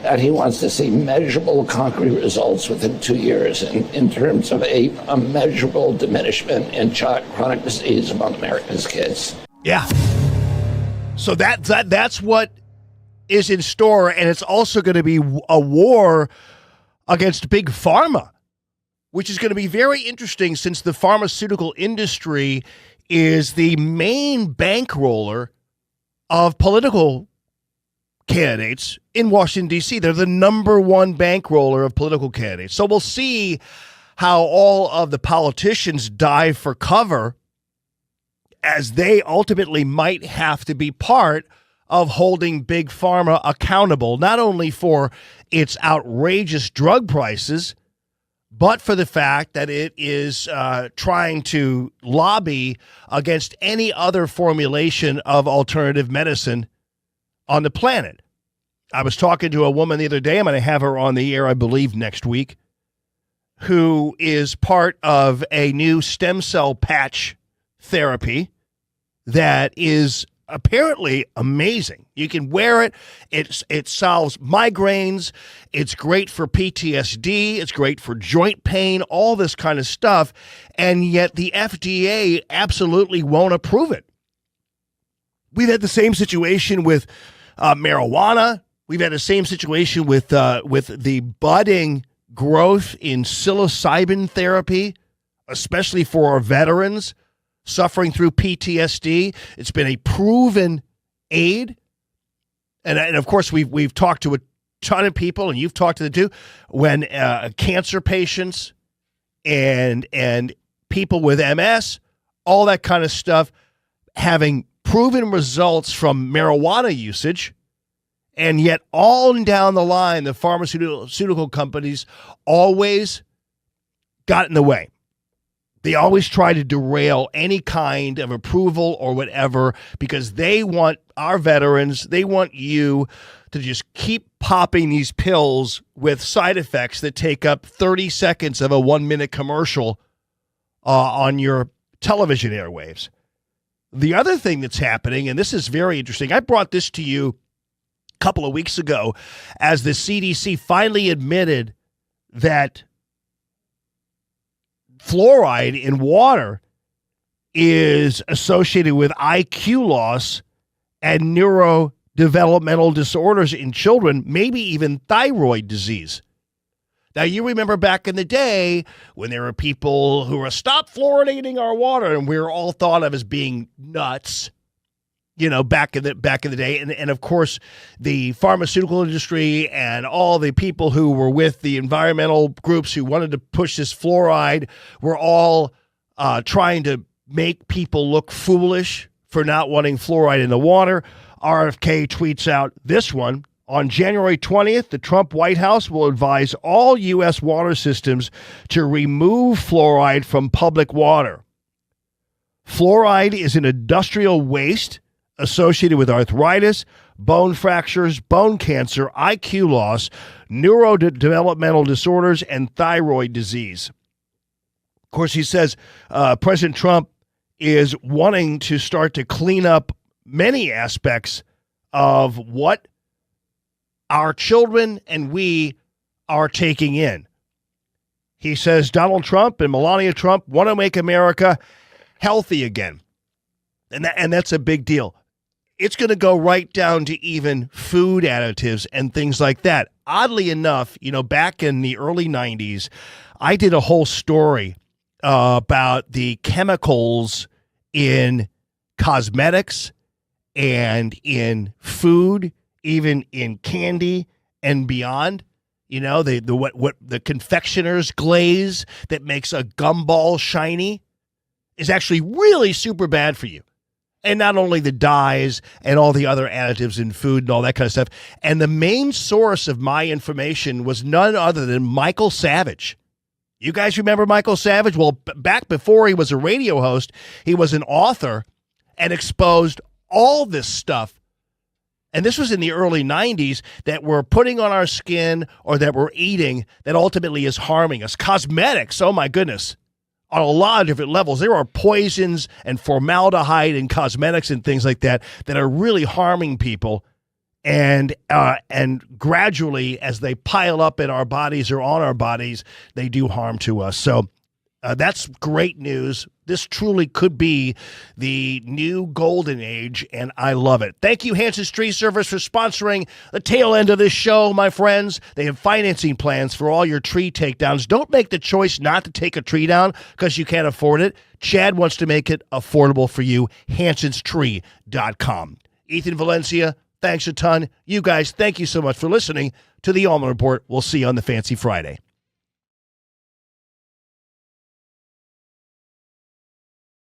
that he wants to see measurable, concrete results within 2 years in terms of a measurable diminishment in chronic disease among America's kids. Yeah. So that's what is in store, and it's also going to be a war against Big Pharma, which is going to be very interesting since the pharmaceutical industry is the main bankroller of political candidates in Washington, D.C. They're the number one bankroller of political candidates. So we'll see how all of the politicians dive for cover as they ultimately might have to be part of holding Big Pharma accountable, not only for its outrageous drug prices, but for the fact that it is trying to lobby against any other formulation of alternative medicine on the planet. I was talking to a woman the other day, I'm going to have her on the air, I believe, next week, who is part of a new stem cell patch therapy that is apparently amazing. You can wear it. It solves migraines. It's great for PTSD. It's great for joint pain, all this kind of stuff. And yet the FDA absolutely won't approve it. We've had the same situation with marijuana. We've had the same situation with the budding growth in psilocybin therapy, especially for our veterans suffering through PTSD. It's been a proven aid. And of course, we've talked to a ton of people, and you've talked to them too, when cancer patients and people with MS, all that kind of stuff, having proven results from marijuana usage, and yet all down the line, the pharmaceutical companies always got in the way. They always try to derail any kind of approval or whatever because they want our veterans, they want you to just keep popping these pills with side effects that take up 30 seconds of a 1-minute commercial on your television airwaves. The other thing that's happening, and this is very interesting, I brought this to you a couple of weeks ago as the CDC finally admitted that fluoride in water is associated with IQ loss and neurodevelopmental disorders in children, maybe even thyroid disease. Now, you remember back in the day when there were people who were, stop fluoridating our water, and we were all thought of as being nuts, back in the day. And of course, the pharmaceutical industry and all the people who were with the environmental groups who wanted to push this fluoride were all trying to make people look foolish for not wanting fluoride in the water. RFK tweets out this one. On January 20th, the Trump White House will advise all U.S. water systems to remove fluoride from public water. Fluoride is an industrial waste associated with arthritis, bone fractures, bone cancer, IQ loss, neurodevelopmental disorders, and thyroid disease. Of course, he says President Trump is wanting to start to clean up many aspects of what our children and we are taking in. He says Donald Trump and Melania Trump want to make America healthy again. And that's a big deal. It's going to go right down to even food additives and things like that. Oddly enough, back in the early 90s, I did a whole story about the chemicals in cosmetics and in food, even in candy and beyond. The confectioner's glaze that makes a gumball shiny is actually really super bad for you. And not only the dyes and all the other additives in food and all that kind of stuff. And the main source of my information was none other than Michael Savage. You guys remember Michael Savage? Well, back before he was a radio host, he was an author and exposed all this stuff. And this was in the early 90s that we're putting on our skin or that we're eating that ultimately is harming us. Cosmetics, oh my goodness. On a lot of different levels. There are poisons and formaldehyde in cosmetics and things like that that are really harming people. And gradually, as they pile up in our bodies or on our bodies, they do harm to us. So that's great news. This truly could be the new golden age, and I love it. Thank you, Hanson's Tree Service, for sponsoring the tail end of this show, my friends. They have financing plans for all your tree takedowns. Don't make the choice not to take a tree down because you can't afford it. Chad wants to make it affordable for you. HansonsTree.com. Ethan Valencia, thanks a ton. You guys, thank you so much for listening to the Allman Report. We'll see you on the Fancy Friday.